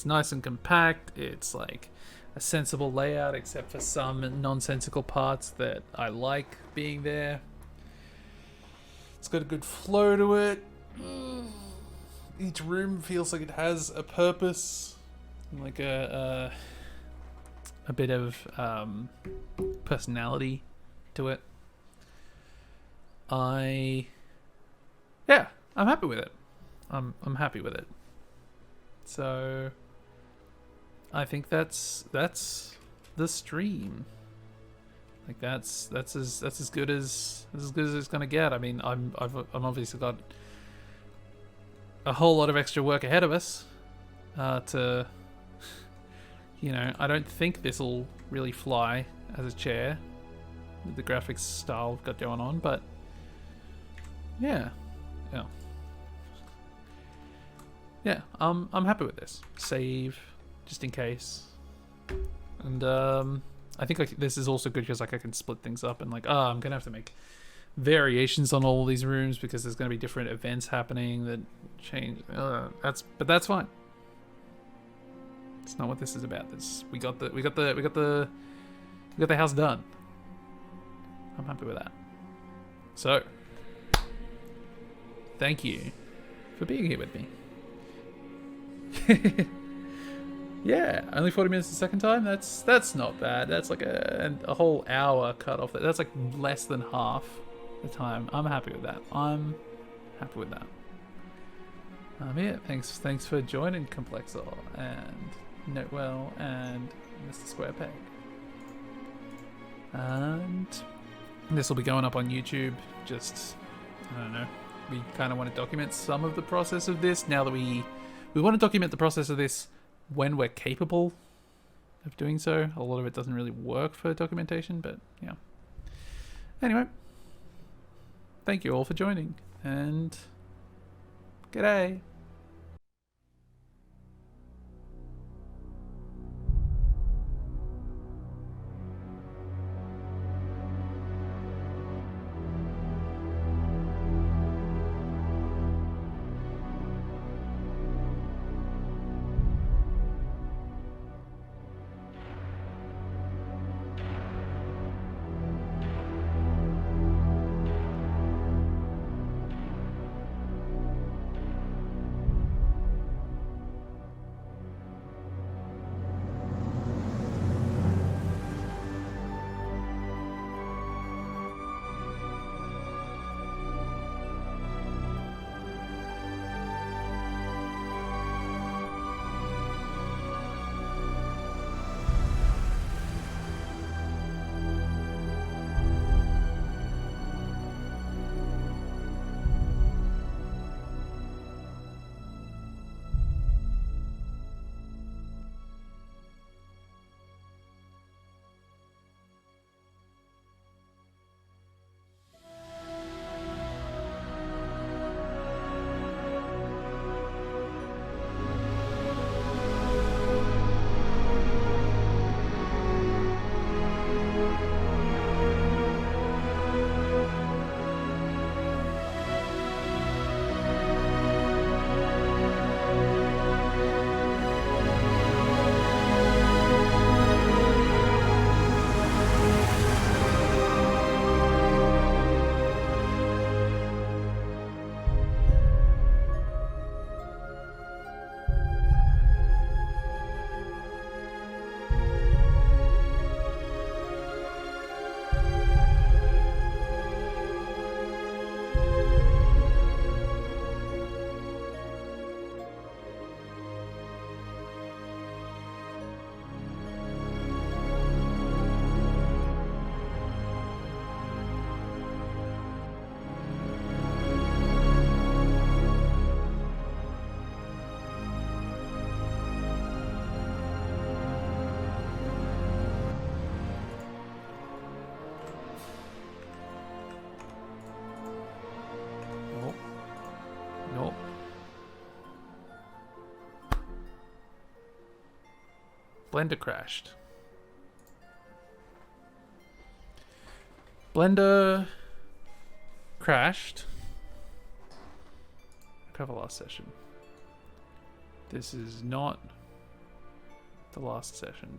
nice and compact. It's like a sensible layout, except for some nonsensical parts that I like being there. It's got a good flow to it. Each room feels like it has a purpose, like a bit of personality to it. I'm happy with it. I'm happy with it. So I think that's the stream. Like that's as good as it's gonna get. I mean, I'm obviously got a whole lot of extra work ahead of us. To, you know, I don't think this will really fly as a chair with the graphics style we've got going on, but yeah. I'm happy with this. Save, just in case, and I think this is also good because like I can split things up and like I'm gonna have to make variations on all these rooms because there's gonna be different events happening that change. That's fine. It's not what this is about. We got the house done. I'm happy with that. So, thank you for being here with me. Yeah, only 40 minutes the second time. That's not bad. That's like a whole hour cut off. That's like less than half the time. I'm happy with that. Yeah, thanks for joining Complexor and Notewell and Mr. Square Peg. And this will be going up on YouTube. Just, I don't know. We kind of want to document some of the process of this now that we want to document the process of this when we're capable of doing so. A lot of it doesn't really work for documentation, but yeah. Anyway, thank you all for joining, and g'day. Blender crashed. Blender crashed. Cover last session. This is not the last session.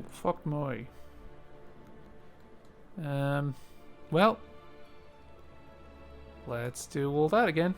Fuck me. Well, let's do all that again.